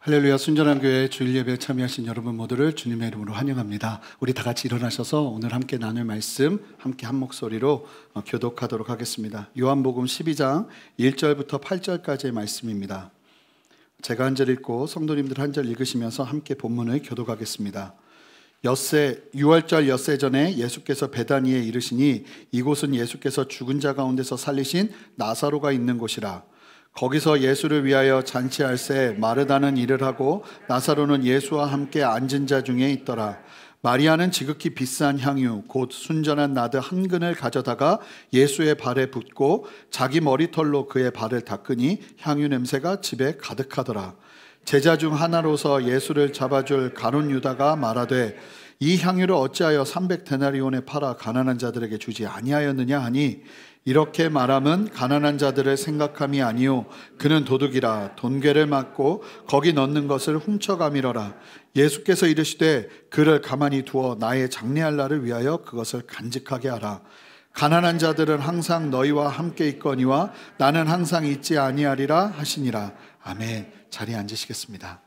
할렐루야. 순전한 교회 주일 예배에 참여하신 여러분 모두를 주님의 이름으로 환영합니다. 우리 다 같이 일어나셔서 오늘 함께 나눌 말씀 함께 한 목소리로 교독하도록 하겠습니다. 요한복음 12장 1절부터 8절까지의 말씀입니다. 제가 한 절 읽고 성도님들 한 절 읽으시면서 함께 본문을 교독하겠습니다. 유월절 엿새 전에 예수께서 베다니에 이르시니 이곳은 예수께서 죽은 자 가운데서 살리신 나사로가 있는 곳이라. 거기서 예수를 위하여 잔치할새 마르다는 일을 하고 나사로는 예수와 함께 앉은 자 중에 있더라. 마리아는 지극히 비싼 향유 곧 순전한 나드 한 근을 가져다가 예수의 발에 붓고 자기 머리털로 그의 발을 닦으니 향유 냄새가 집에 가득하더라. 제자 중 하나로서 예수를 잡아줄 가룟 유다가 말하되 이 향유를 어찌하여 300데나리온에 팔아 가난한 자들에게 주지 아니하였느냐 하니 이렇게 말함은 가난한 자들을 생각함이 아니요 그는 도둑이라 돈괴를 맞고 거기 넣는 것을 훔쳐가미러라. 예수께서 이르시되 그를 가만히 두어 나의 장례할 날을 위하여 그것을 간직하게 하라. 가난한 자들은 항상 너희와 함께 있거니와 나는 항상 있지 아니하리라 하시니라. 아멘. 자리에 앉으시겠습니다.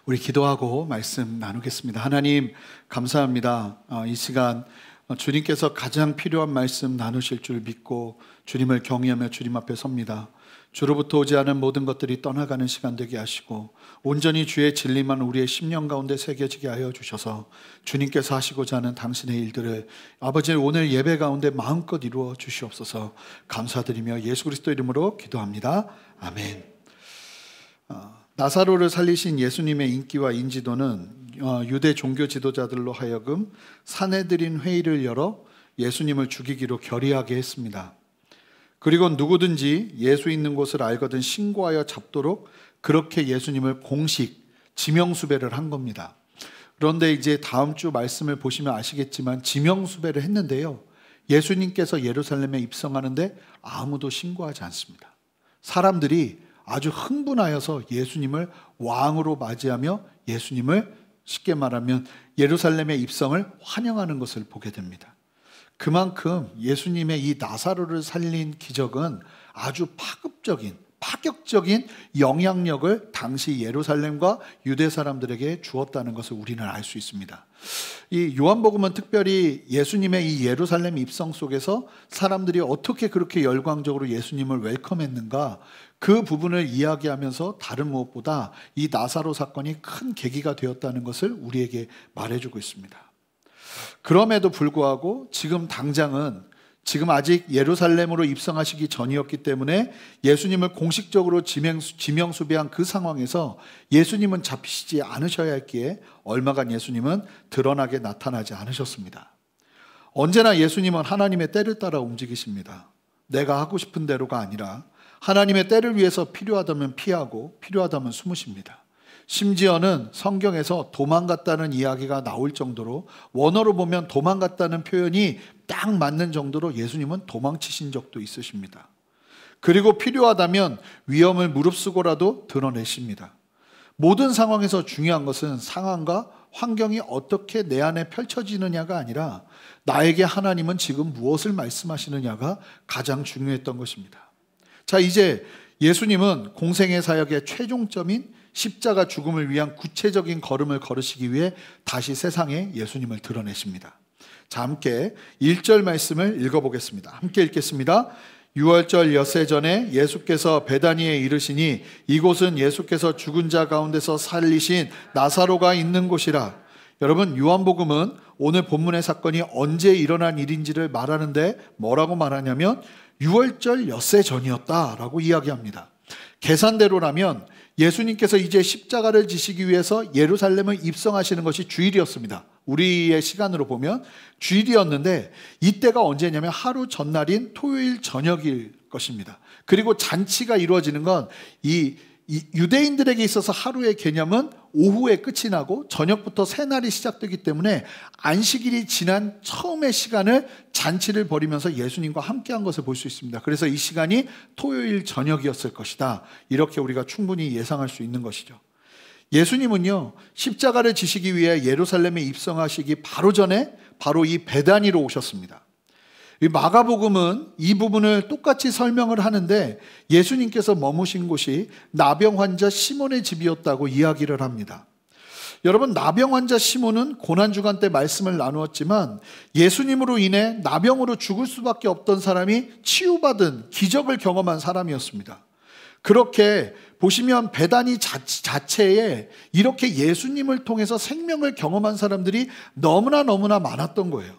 우리 기도하고 말씀 나누겠습니다. 하나님 감사합니다. 이 시간 주님께서 가장 필요한 말씀 나누실 줄 믿고 주님을 경외하며 주님 앞에 섭니다. 주로부터 오지 않은 모든 것들이 떠나가는 시간 되게 하시고 온전히 주의 진리만 우리의 심령 가운데 새겨지게 하여 주셔서 주님께서 하시고자 하는 당신의 일들을 아버지 오늘 예배 가운데 마음껏 이루어 주시옵소서. 감사드리며 예수 그리스도 이름으로 기도합니다. 아멘. 나사로를 살리신 예수님의 인기와 인지도는 유대 종교 지도자들로 하여금 사내들인 회의를 열어 예수님을 죽이기로 결의하게 했습니다. 그리고 누구든지 예수 있는 곳을 알거든 신고하여 잡도록 그렇게 예수님을 공식 지명수배를 한 겁니다. 그런데 이제 다음 주 말씀을 보시면 아시겠지만 지명수배를 했는데요, 예수님께서 예루살렘에 입성하는데 아무도 신고하지 않습니다. 사람들이 아주 흥분하여서 예수님을 왕으로 맞이하며 예수님을 쉽게 말하면 예루살렘의 입성을 환영하는 것을 보게 됩니다. 그만큼 예수님의 이 나사로를 살린 기적은 아주 파격적인 영향력을 당시 예루살렘과 유대 사람들에게 주었다는 것을 우리는 알 수 있습니다. 이 요한복음은 특별히 예수님의 이 예루살렘 입성 속에서 사람들이 어떻게 그렇게 열광적으로 예수님을 웰컴했는가, 그 부분을 이야기하면서 다른 무엇보다 이 나사로 사건이 큰 계기가 되었다는 것을 우리에게 말해주고 있습니다. 그럼에도 불구하고 지금 당장은 지금 아직 예루살렘으로 입성하시기 전이었기 때문에 예수님을 공식적으로 지명수배한 그 상황에서 예수님은 잡히시지 않으셔야 했기에 얼마간 예수님은 드러나게 나타나지 않으셨습니다. 언제나 예수님은 하나님의 때를 따라 움직이십니다. 내가 하고 싶은 대로가 아니라 하나님의 때를 위해서 필요하다면 피하고 필요하다면 숨으십니다. 심지어는 성경에서 도망갔다는 이야기가 나올 정도로, 원어로 보면 도망갔다는 표현이 딱 맞는 정도로 예수님은 도망치신 적도 있으십니다. 그리고 필요하다면 위험을 무릅쓰고라도 드러내십니다. 모든 상황에서 중요한 것은 상황과 환경이 어떻게 내 안에 펼쳐지느냐가 아니라 나에게 하나님은 지금 무엇을 말씀하시느냐가 가장 중요했던 것입니다. 자, 이제 예수님은 공생의 사역의 최종점인 십자가 죽음을 위한 구체적인 걸음을 걸으시기 위해 다시 세상에 예수님을 드러내십니다. 자, 함께 1절 말씀을 읽어보겠습니다. 함께 읽겠습니다. 유월절 엿새 전에 예수께서 베다니에 이르시니 이곳은 예수께서 죽은 자 가운데서 살리신 나사로가 있는 곳이라. 여러분, 요한복음은 오늘 본문의 사건이 언제 일어난 일인지를 말하는데 뭐라고 말하냐면 유월절 엿새 전이었다라고 이야기합니다. 계산대로라면 예수님께서 이제 십자가를 지시기 위해서 예루살렘을 입성하시는 것이 주일이었습니다. 우리의 시간으로 보면 주일이었는데 이때가 언제냐면 하루 전날인 토요일 저녁일 것입니다. 그리고 잔치가 이루어지는 건 이 유대인들에게 있어서 하루의 개념은 오후에 끝이 나고 저녁부터 새날이 시작되기 때문에 안식일이 지난 처음의 시간을 잔치를 벌이면서 예수님과 함께한 것을 볼 수 있습니다. 그래서 이 시간이 토요일 저녁이었을 것이다, 이렇게 우리가 충분히 예상할 수 있는 것이죠. 예수님은요, 십자가를 지시기 위해 예루살렘에 입성하시기 바로 전에 바로 이 베다니로 오셨습니다. 이 마가복음은 이 부분을 똑같이 설명을 하는데 예수님께서 머무신 곳이 나병 환자 시몬의 집이었다고 이야기를 합니다. 여러분, 나병 환자 시몬은 고난주간 때 말씀을 나누었지만 예수님으로 인해 나병으로 죽을 수밖에 없던 사람이 치유받은 기적을 경험한 사람이었습니다. 그렇게 보시면 베다니 자체에 이렇게 예수님을 통해서 생명을 경험한 사람들이 너무나 많았던 거예요.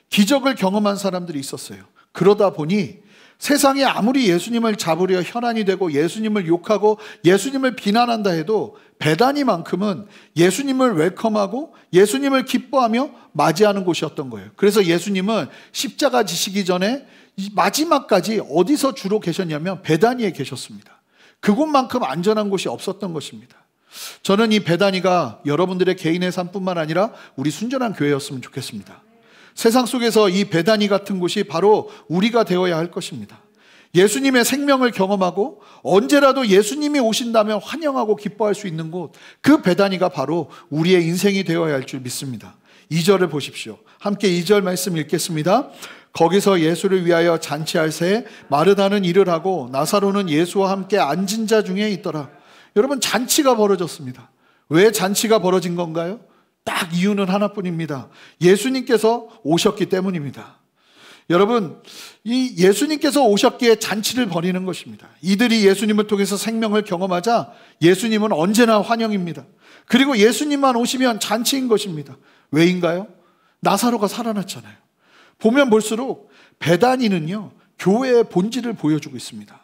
기적을 경험한 사람들이 있었어요. 그러다 보니 세상에 아무리 예수님을 잡으려 혈안이 되고 예수님을 욕하고 예수님을 비난한다 해도 베다니만큼은 예수님을 웰컴하고 예수님을 기뻐하며 맞이하는 곳이었던 거예요. 그래서 예수님은 십자가 지시기 전에 마지막까지 어디서 주로 계셨냐면 베다니에 계셨습니다. 그곳만큼 안전한 곳이 없었던 것입니다. 저는 이 베다니가 여러분들의 개인의 삶뿐만 아니라 우리 순전한 교회였으면 좋겠습니다. 세상 속에서 이 베다니 같은 곳이 바로 우리가 되어야 할 것입니다. 예수님의 생명을 경험하고 언제라도 예수님이 오신다면 환영하고 기뻐할 수 있는 곳, 그 베다니가 바로 우리의 인생이 되어야 할 줄 믿습니다. 2절을 보십시오. 함께 2절 말씀 읽겠습니다. 거기서 예수를 위하여 잔치할 새에 마르다는 일을 하고 나사로는 예수와 함께 앉은 자 중에 있더라. 여러분, 잔치가 벌어졌습니다. 왜 잔치가 벌어진 건가요? 딱 이유는 하나뿐입니다. 예수님께서 오셨기 때문입니다. 여러분, 이 예수님께서 오셨기에 잔치를 벌이는 것입니다. 이들이 예수님을 통해서 생명을 경험하자 예수님은 언제나 환영입니다. 그리고 예수님만 오시면 잔치인 것입니다. 왜인가요? 나사로가 살아났잖아요. 보면 볼수록 베다니는요, 교회의 본질을 보여주고 있습니다.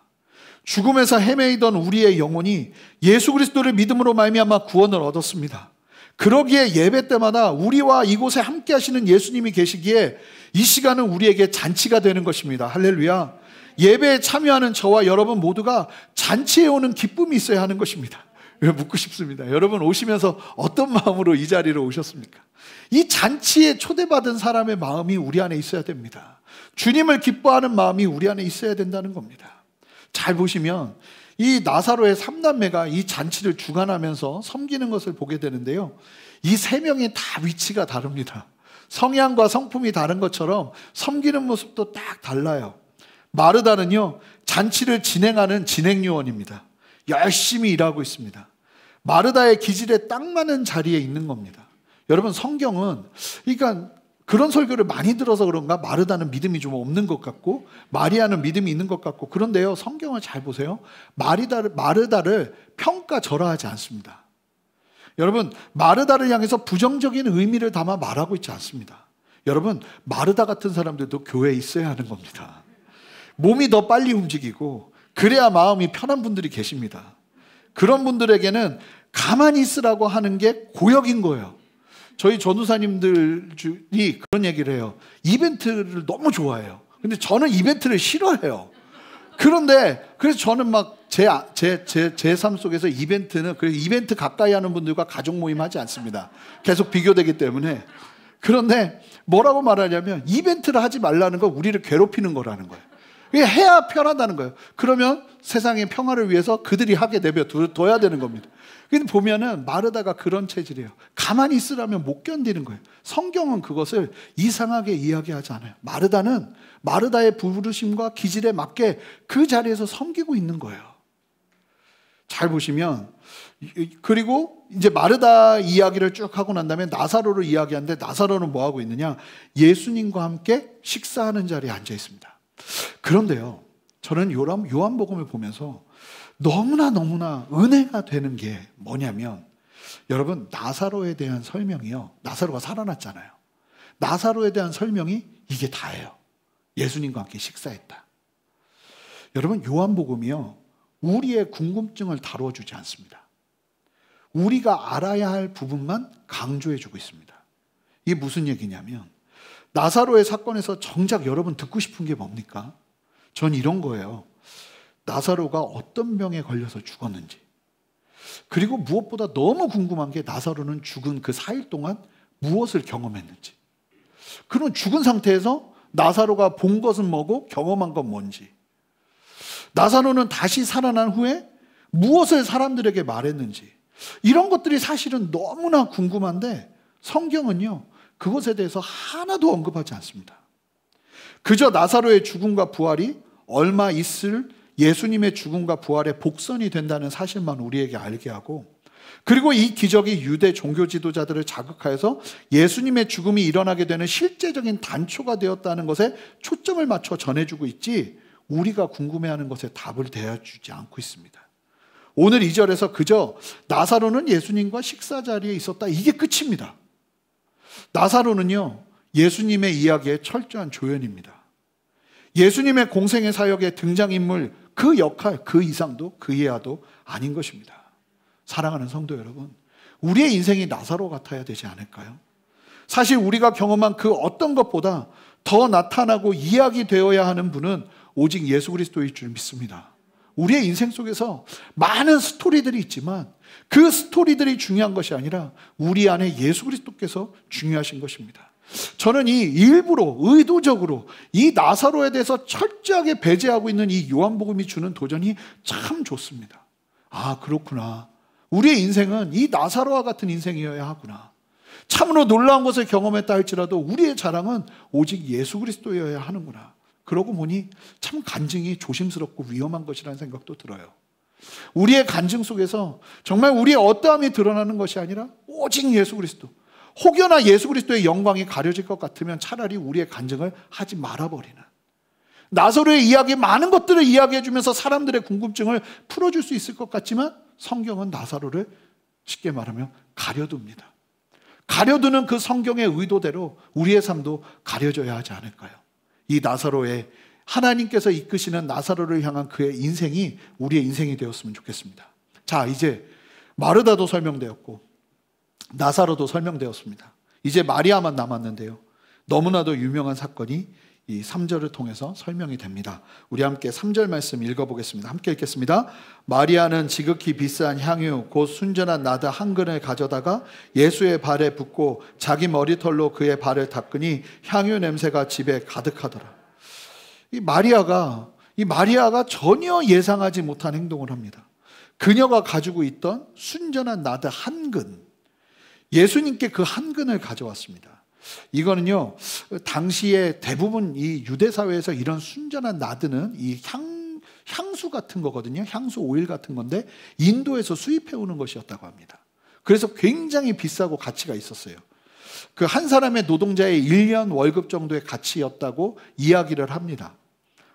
죽음에서 헤매이던 우리의 영혼이 예수 그리스도를 믿음으로 말미암아 구원을 얻었습니다. 그러기에 예배 때마다 우리와 이곳에 함께 하시는 예수님이 계시기에 이 시간은 우리에게 잔치가 되는 것입니다. 할렐루야. 예배에 참여하는 저와 여러분 모두가 잔치에 오는 기쁨이 있어야 하는 것입니다. 묻고 싶습니다. 여러분 오시면서 어떤 마음으로 이 자리로 오셨습니까? 이 잔치에 초대받은 사람의 마음이 우리 안에 있어야 됩니다. 주님을 기뻐하는 마음이 우리 안에 있어야 된다는 겁니다. 잘 보시면 이 나사로의 3남매가 이 잔치를 주관하면서 섬기는 것을 보게 되는데요, 이 세 명이 다 위치가 다릅니다. 성향과 성품이 다른 것처럼 섬기는 모습도 딱 달라요. 마르다는요, 잔치를 진행하는 진행요원입니다. 열심히 일하고 있습니다. 마르다의 기질에 딱 맞는 자리에 있는 겁니다. 여러분, 성경은 그러니까 그런 설교를 많이 들어서 그런가 마르다는 믿음이 좀 없는 것 같고 마리아는 믿음이 있는 것 같고, 그런데요, 성경을 잘 보세요. 마르다를 평가절하하지 않습니다. 여러분, 마르다를 향해서 부정적인 의미를 담아 말하고 있지 않습니다. 여러분, 마르다 같은 사람들도 교회에 있어야 하는 겁니다. 몸이 더 빨리 움직이고 그래야 마음이 편한 분들이 계십니다. 그런 분들에게는 가만히 있으라고 하는 게 고역인 거예요. 저희 전도사님들이 그런 얘기를 해요. 이벤트를 너무 좋아해요. 근데 저는 이벤트를 싫어해요. 그래서 저는 막 제 삶 속에서 그래서 이벤트 가까이 하는 분들과 가족 모임 하지 않습니다. 계속 비교되기 때문에. 그런데 뭐라고 말하냐면 이벤트를 하지 말라는 건 우리를 괴롭히는 거라는 거예요. 해야 편하다는 거예요. 그러면 세상의 평화를 위해서 그들이 하게 내버려둬야 되는 겁니다. 근데 보면은 마르다가 그런 체질이에요. 가만히 있으라면 못 견디는 거예요. 성경은 그것을 이상하게 이야기하지 않아요. 마르다는 마르다의 부르심과 기질에 맞게 그 자리에서 섬기고 있는 거예요. 잘 보시면, 그리고 이제 마르다 이야기를 쭉 하고 난 다음에 나사로를 이야기하는데, 나사로는 뭐 하고 있느냐? 예수님과 함께 식사하는 자리에 앉아 있습니다. 그런데요, 저는 요한복음을 보면서 너무나 은혜가 되는 게 뭐냐면, 여러분, 나사로에 대한 설명이요, 나사로가 살아났잖아요. 나사로에 대한 설명이 이게 다예요. 예수님과 함께 식사했다. 여러분, 요한복음이요, 우리의 궁금증을 다뤄주지 않습니다. 우리가 알아야 할 부분만 강조해주고 있습니다. 이게 무슨 얘기냐면, 나사로의 사건에서 정작 여러분 듣고 싶은 게 뭡니까? 전 이런 거예요. 나사로가 어떤 병에 걸려서 죽었는지, 그리고 무엇보다 너무 궁금한 게 나사로는 죽은 그 4일 동안 무엇을 경험했는지, 그런 죽은 상태에서 나사로가 본 것은 뭐고 경험한 건 뭔지, 나사로는 다시 살아난 후에 무엇을 사람들에게 말했는지, 이런 것들이 사실은 너무나 궁금한데 성경은요, 그것에 대해서 하나도 언급하지 않습니다. 그저 나사로의 죽음과 부활이 얼마 있을 예수님의 죽음과 부활의 복선이 된다는 사실만 우리에게 알게 하고, 그리고 이 기적이 유대 종교 지도자들을 자극하여서 예수님의 죽음이 일어나게 되는 실제적인 단초가 되었다는 것에 초점을 맞춰 전해주고 있지, 우리가 궁금해하는 것에 답을 대주지 않고 있습니다. 오늘 2절에서 그저 나사로는 예수님과 식사 자리에 있었다, 이게 끝입니다. 나사로는요, 예수님의 이야기의 철저한 조연입니다. 예수님의 공생의 사역의 등장인물, 그 역할, 그 이상도 그 이하도 아닌 것입니다. 사랑하는 성도 여러분, 우리의 인생이 나사로 같아야 되지 않을까요? 사실 우리가 경험한 그 어떤 것보다 더 나타나고 이야기되어야 하는 분은 오직 예수 그리스도일 줄 믿습니다. 우리의 인생 속에서 많은 스토리들이 있지만 그 스토리들이 중요한 것이 아니라 우리 안에 예수 그리스도께서 중요하신 것입니다. 저는 이 일부러 의도적으로 이 나사로에 대해서 철저하게 배제하고 있는 이 요한복음이 주는 도전이 참 좋습니다. 아, 그렇구나. 우리의 인생은 이 나사로와 같은 인생이어야 하구나. 참으로 놀라운 것을 경험했다 할지라도 우리의 자랑은 오직 예수 그리스도여야 하는구나. 그러고 보니 참 간증이 조심스럽고 위험한 것이라는 생각도 들어요. 우리의 간증 속에서 정말 우리의 어떠함이 드러나는 것이 아니라 오직 예수 그리스도, 혹여나 예수 그리스도의 영광이 가려질 것 같으면 차라리 우리의 간증을 하지 말아버리는, 나사로의 이야기, 많은 것들을 이야기해 주면서 사람들의 궁금증을 풀어줄 수 있을 것 같지만 성경은 나사로를 쉽게 말하면 가려둡니다. 가려두는 그 성경의 의도대로 우리의 삶도 가려져야 하지 않을까요? 이 나사로의, 하나님께서 이끄시는 나사로를 향한 그의 인생이 우리의 인생이 되었으면 좋겠습니다. 자, 이제 마르다도 설명되었고 나사로도 설명되었습니다. 이제 마리아만 남았는데요, 너무나도 유명한 사건이 이 3절을 통해서 설명이 됩니다. 우리 함께 3절 말씀 읽어보겠습니다. 함께 읽겠습니다. 마리아는 지극히 비싼 향유 곧 순전한 나드 한 근을 가져다가 예수의 발에 붓고 자기 머리털로 그의 발을 닦으니 향유 냄새가 집에 가득하더라. 이 마리아가 전혀 예상하지 못한 행동을 합니다. 그녀가 가지고 있던 순전한 나드 한 근, 예수님께 그 한 근을 가져왔습니다. 이거는요, 당시에 대부분 이 유대 사회에서 이런 순전한 나드는 이 향수 같은 거거든요. 향수 오일 같은 건데 인도에서 수입해 오는 것이었다고 합니다. 그래서 굉장히 비싸고 가치가 있었어요. 그 한 사람의 노동자의 1년 월급 정도의 가치였다고 이야기를 합니다.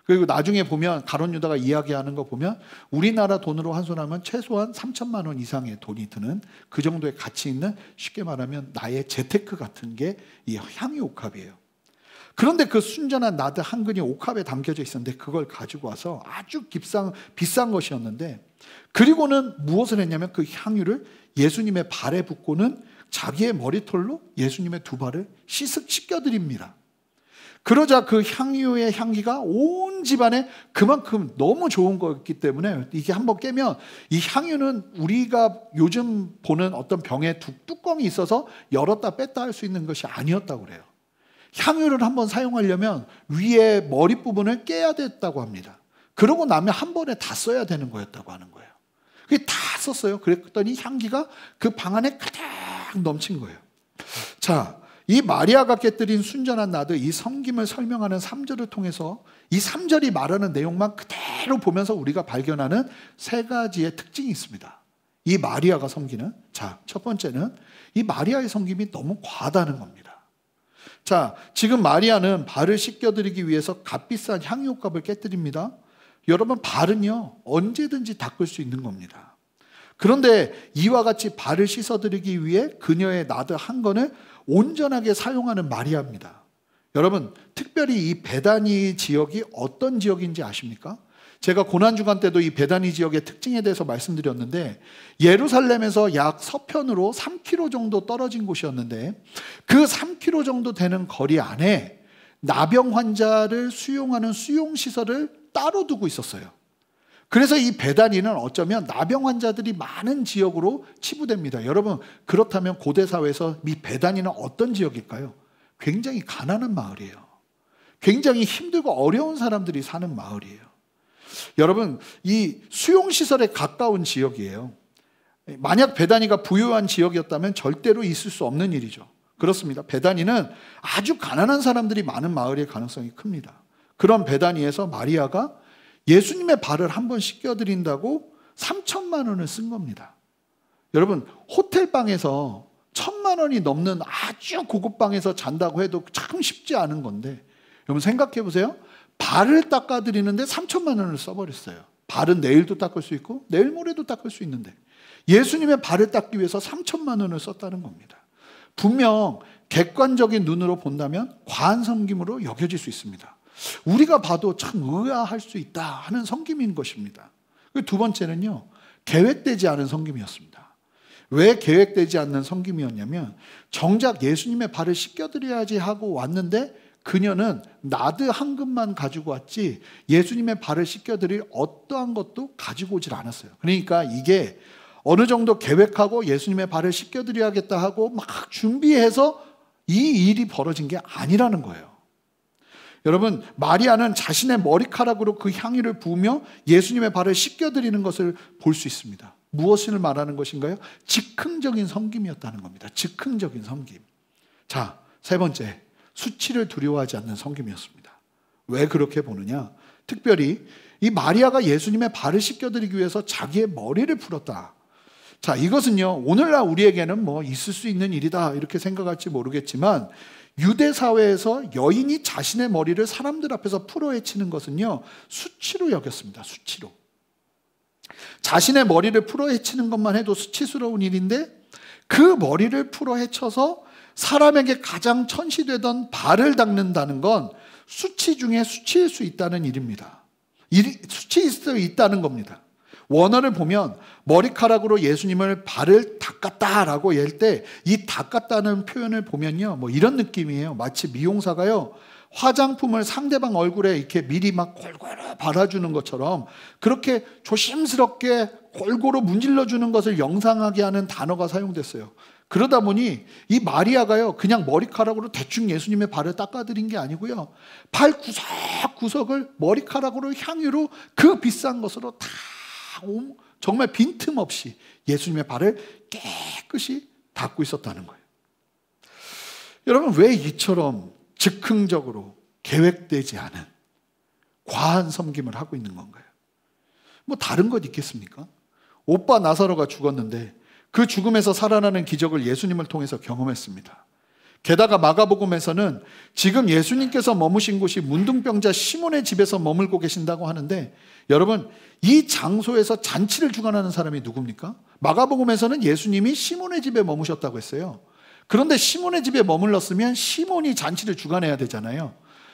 그리고 나중에 보면 가룟 유다가 이야기하는 거 보면 우리나라 돈으로 환산하면 최소한 3천만 원 이상의 돈이 드는 그 정도의 가치 있는, 쉽게 말하면 나의 재테크 같은 게 이 향유 옥합이에요. 그런데 그 순전한 나드 한 근이 옥합에 담겨져 있었는데 그걸 가지고 와서 아주 비싼 것이었는데, 그리고는 무엇을 했냐면 그 향유를 예수님의 발에 붓고는 자기의 머리털로 예수님의 두 발을 씻겨드립니다. 그러자 그 향유의 향기가 온 집안에 그만큼 너무 좋은 거였기 때문에, 이게 한번 깨면 이 향유는 우리가 요즘 보는 어떤 병에 뚜껑이 있어서 열었다 뺐다 할 수 있는 것이 아니었다고 그래요. 향유를 한번 사용하려면 위에 머리 부분을 깨야 됐다고 합니다. 그러고 나면 한 번에 다 써야 되는 거였다고 하는 거예요. 그게 다 썼어요. 그랬더니 향기가 그 방 안에 가득 넘친 거예요. 자, 이 마리아가 깨뜨린 순전한 나드, 이 섬김을 설명하는 3절을 통해서 이 3절이 말하는 내용만 그대로 보면서 우리가 발견하는 세 가지의 특징이 있습니다. 이 마리아가 섬기는, 자, 첫 번째는 이 마리아의 섬김이 너무 과하다는 겁니다. 자, 지금 마리아는 발을 씻겨드리기 위해서 값비싼 향유값을 깨뜨립니다. 여러분, 발은요 언제든지 닦을 수 있는 겁니다. 그런데 이와 같이 발을 씻어드리기 위해 그녀의 나드 한 건을 온전하게 사용하는 마리아입니다. 여러분, 특별히 이 베다니 지역이 어떤 지역인지 아십니까? 제가 고난주간 때도 이 베다니 지역의 특징에 대해서 말씀드렸는데, 예루살렘에서 약 서편으로 3km 정도 떨어진 곳이었는데 그 3km 정도 되는 거리 안에 나병 환자를 수용하는 수용시설을 따로 두고 있었어요. 그래서 이 베다니는 어쩌면 나병 환자들이 많은 지역으로 치부됩니다. 여러분, 그렇다면 고대 사회에서 이 베다니는 어떤 지역일까요? 굉장히 가난한 마을이에요. 굉장히 힘들고 어려운 사람들이 사는 마을이에요. 여러분, 이 수용시설에 가까운 지역이에요. 만약 베다니가 부유한 지역이었다면 절대로 있을 수 없는 일이죠. 그렇습니다. 베다니는 아주 가난한 사람들이 많은 마을일 가능성이 큽니다. 그런 베다니에서 마리아가 예수님의 발을 한번 씻겨드린다고 3천만 원을 쓴 겁니다. 여러분, 호텔방에서 1,000만 원이 넘는 아주 고급 방에서 잔다고 해도 참 쉽지 않은 건데, 여러분 생각해 보세요. 발을 닦아드리는데 3천만 원을 써버렸어요. 발은 내일도 닦을 수 있고 내일 모레도 닦을 수 있는데 예수님의 발을 닦기 위해서 3천만 원을 썼다는 겁니다. 분명 객관적인 눈으로 본다면 과한 섬김으로 여겨질 수 있습니다. 우리가 봐도 참 의아할 수 있다 하는 섬김인 것입니다. 두 번째는요, 계획되지 않은 섬김이었습니다. 왜 계획되지 않는 섬김이었냐면, 정작 예수님의 발을 씻겨드려야지 하고 왔는데 그녀는 나드 한 금만 가지고 왔지 예수님의 발을 씻겨드릴 어떠한 것도 가지고 오질 않았어요. 그러니까 이게 어느 정도 계획하고 예수님의 발을 씻겨드려야겠다 하고 막 준비해서 이 일이 벌어진 게 아니라는 거예요. 여러분, 마리아는 자신의 머리카락으로 그 향유를 부으며 예수님의 발을 씻겨드리는 것을 볼 수 있습니다. 무엇을 말하는 것인가요? 즉흥적인 섬김이었다는 겁니다. 즉흥적인 섬김. 자, 세 번째, 수치를 두려워하지 않는 섬김이었습니다. 왜 그렇게 보느냐? 특별히 이 마리아가 예수님의 발을 씻겨드리기 위해서 자기의 머리를 풀었다. 자, 이것은요, 오늘날 우리에게는 뭐 있을 수 있는 일이다 이렇게 생각할지 모르겠지만, 유대 사회에서 여인이 자신의 머리를 사람들 앞에서 풀어헤치는 것은요, 수치로 여겼습니다. 수치로. 자신의 머리를 풀어헤치는 것만 해도 수치스러운 일인데, 그 머리를 풀어헤쳐서 사람에게 가장 천시되던 발을 닦는다는 건 수치 중에 수치일 수 있다는 일입니다. 수치일 수 있다는 겁니다. 원어를 보면 머리카락으로 예수님을 발을 닦았다라고 할 때 이 닦았다는 표현을 보면요, 뭐 이런 느낌이에요. 마치 미용사가요, 화장품을 상대방 얼굴에 이렇게 미리 막 골고루 발라주는 것처럼 그렇게 조심스럽게 골고루 문질러주는 것을 영상하게 하는 단어가 사용됐어요. 그러다 보니 이 마리아가요, 그냥 머리카락으로 대충 예수님의 발을 닦아드린 게 아니고요, 발 구석구석을 머리카락으로 향유로 그 비싼 것으로 다 정말 빈틈없이 예수님의 발을 깨끗이 닦고 있었다는 거예요. 여러분, 왜 이처럼 즉흥적으로 계획되지 않은 과한 섬김을 하고 있는 건가요? 뭐 다른 것 있겠습니까? 오빠 나사로가 죽었는데 그 죽음에서 살아나는 기적을 예수님을 통해서 경험했습니다. 게다가 마가복음에서는 지금 예수님께서 머무신 곳이 문둥병자 시몬의 집에서 머물고 계신다고 하는데, 여러분, 이 장소에서 잔치를 주관하는 사람이 누굽니까? 마가복음에서는 예수님이 시몬의 집에 머무셨다고 했어요. 그런데 시몬의 집에 머물렀으면 시몬이 잔치를 주관해야 되잖아요.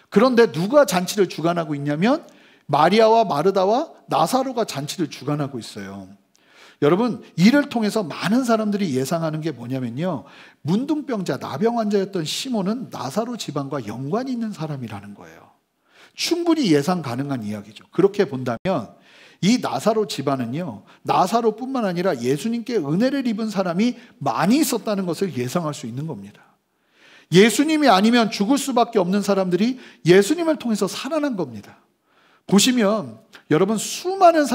그런데 누가 잔치를 주관하고 있냐면 마리아와 마르다와 나사로가 잔치를 주관하고 있어요. 여러분, 이를 통해서 많은 사람들이 예상하는 게 뭐냐면요, 문둥병자, 나병 환자였던 시몬은 나사로 집안과 연관이 있는 사람이라는 거예요. 충분히 예상 가능한 이야기죠. 그렇게 본다면 이 나사로 집안은요, 나사로뿐만 아니라 예수님께 은혜를 입은 사람이 많이 있었다는 것을 예상할 수 있는 겁니다. 예수님이 아니면 죽을 수밖에 없는 사람들이 예수님을 통해서 살아난 겁니다. 보시면 여러분, 수많은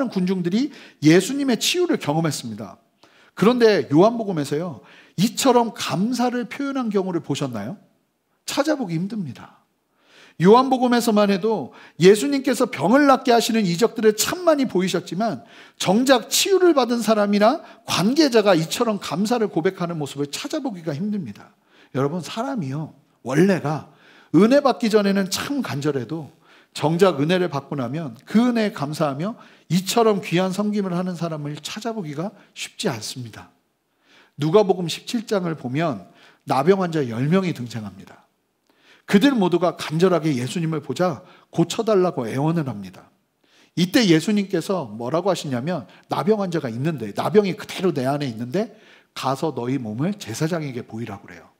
군중들이 예수님의 치유를 경험했습니다. 그런데 요한복음에서요, 이처럼 감사를 표현한 경우를 보셨나요? 찾아보기 힘듭니다. 요한복음에서만 해도 예수님께서 병을 낫게 하시는 이적들을 참 많이 보이셨지만 정작 치유를 받은 사람이나 관계자가 이처럼 감사를 고백하는 모습을 찾아보기가 힘듭니다. 여러분, 사람이요, 원래가 은혜 받기 전에는 참 간절해도 정작 은혜를 받고 나면 그 은혜에 감사하며 이처럼 귀한 섬김을 하는 사람을 찾아보기가 쉽지 않습니다. 누가복음 17장을 보면 나병 환자 10명이 등장합니다. 그들 모두가 간절하게 예수님을 보자 고쳐달라고 애원을 합니다. 이때 예수님께서 뭐라고 하시냐면, 나병 환자가 있는데, 나병이 그대로 내 안에 있는데 가서 너희 몸을 제사장에게 보이라고 그래요.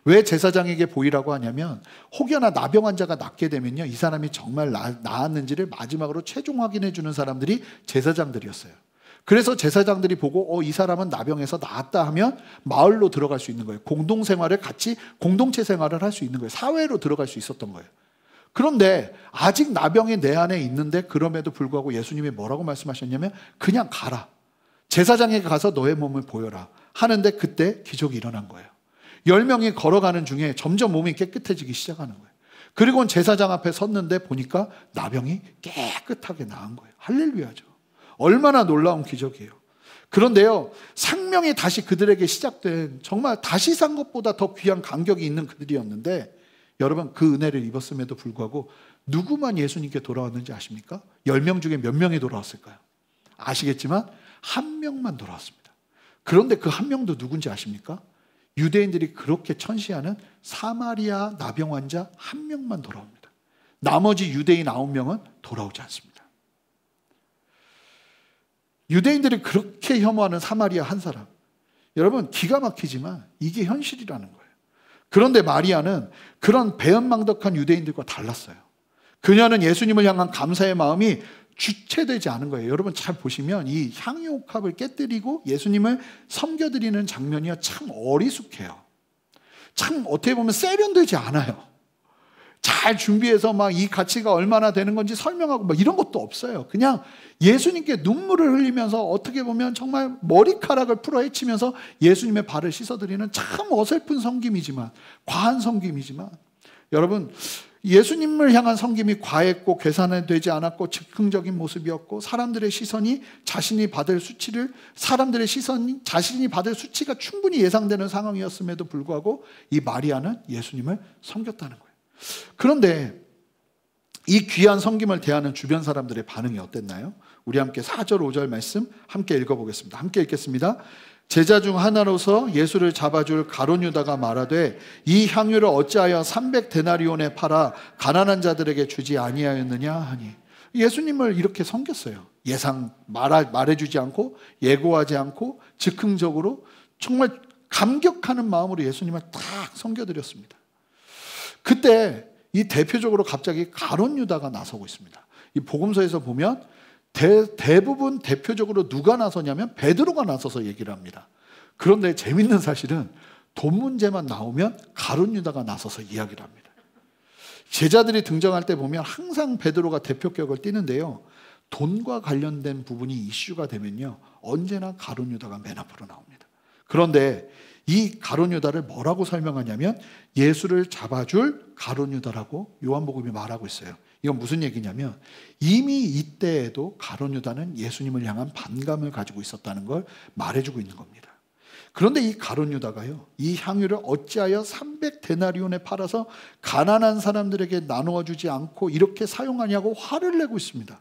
왜 제사장에게 보이라고 하냐면, 혹여나 나병 환자가 낫게 되면요, 이 사람이 정말 나았는지를 마지막으로 최종 확인해 주는 사람들이 제사장들이었어요. 그래서 제사장들이 보고 이 사람은 나병에서 나았다 하면 마을로 들어갈 수 있는 거예요. 공동생활을 같이 공동체 생활을 할 수 있는 거예요. 사회로 들어갈 수 있었던 거예요. 그런데 아직 나병이 내 안에 있는데 그럼에도 불구하고 예수님이 뭐라고 말씀하셨냐면, 그냥 가라, 제사장에게 가서 너의 몸을 보여라 하는데 그때 기적이 일어난 거예요. 10명이 걸어가는 중에 점점 몸이 깨끗해지기 시작하는 거예요. 그리고 제사장 앞에 섰는데 보니까 나병이 깨끗하게 나은 거예요. 할렐루야죠. 얼마나 놀라운 기적이에요. 그런데요, 생명이 다시 그들에게 시작된, 정말 다시 산 것보다 더 귀한 간격이 있는 그들이었는데, 여러분, 그 은혜를 입었음에도 불구하고 누구만 예수님께 돌아왔는지 아십니까? 10명 중에 몇 명이 돌아왔을까요? 아시겠지만 한 명만 돌아왔습니다. 그런데 그 한 명도 누군지 아십니까? 유대인들이 그렇게 천시하는 사마리아 나병 환자 한 명만 돌아옵니다. 나머지 유대인 9명은 돌아오지 않습니다. 유대인들이 그렇게 혐오하는 사마리아 한 사람, 여러분, 기가 막히지만 이게 현실이라는 거예요. 그런데 마리아는 그런 배은망덕한 유대인들과 달랐어요. 그녀는 예수님을 향한 감사의 마음이 주체되지 않은 거예요. 여러분 잘 보시면 이 향유옥합을 깨뜨리고 예수님을 섬겨드리는 장면이 참 어리숙해요. 참 어떻게 보면 세련되지 않아요. 잘 준비해서 막 이 가치가 얼마나 되는 건지 설명하고 막 이런 것도 없어요. 그냥 예수님께 눈물을 흘리면서 어떻게 보면 정말 머리카락을 풀어 헤치면서 예수님의 발을 씻어드리는 참 어설픈 섬김이지만, 과한 섬김이지만, 여러분, 예수님을 향한 섬김이 과했고 계산되지 않았고 즉흥적인 모습이었고, 사람들의 시선이 자신이 받을 수치가 충분히 예상되는 상황이었음에도 불구하고 이 마리아는 예수님을 섬겼다는 거예요. 그런데 이 귀한 섬김을 대하는 주변 사람들의 반응이 어땠나요? 우리 함께 4절 5절 말씀 함께 읽어보겠습니다. 함께 읽겠습니다. 제자 중 하나로서 예수를 잡아줄 가룟 유다가 말하되 이 향유를 어찌하여 300데나리온에 팔아 가난한 자들에게 주지 아니하였느냐 하니, 예수님을 이렇게 섬겼어요. 말해주지 않고 예고하지 않고 즉흥적으로 정말 감격하는 마음으로 예수님을 딱 섬겨드렸습니다. 그때 이 대표적으로 갑자기 가룟 유다가 나서고 있습니다. 이 복음서에서 보면 대부분 대표적으로 누가 나서냐면 베드로가 나서서 얘기를 합니다. 그런데 재밌는 사실은 돈 문제만 나오면 가룟 유다가 나서서 이야기를 합니다. 제자들이 등장할 때 보면 항상 베드로가 대표격을 띠는데요, 돈과 관련된 부분이 이슈가 되면요 언제나 가룟 유다가 맨 앞으로 나옵니다. 그런데 이 가룟 유다를 뭐라고 설명하냐면 예수를 잡아줄 가룟 유다라고 요한복음이 말하고 있어요. 이건 무슨 얘기냐면 이미 이때에도 가룟 유다는 예수님을 향한 반감을 가지고 있었다는 걸 말해주고 있는 겁니다. 그런데 이 가룟 유다가요, 이 향유를 어찌하여 300데나리온에 팔아서 가난한 사람들에게 나누어 주지 않고 이렇게 사용하냐고 화를 내고 있습니다.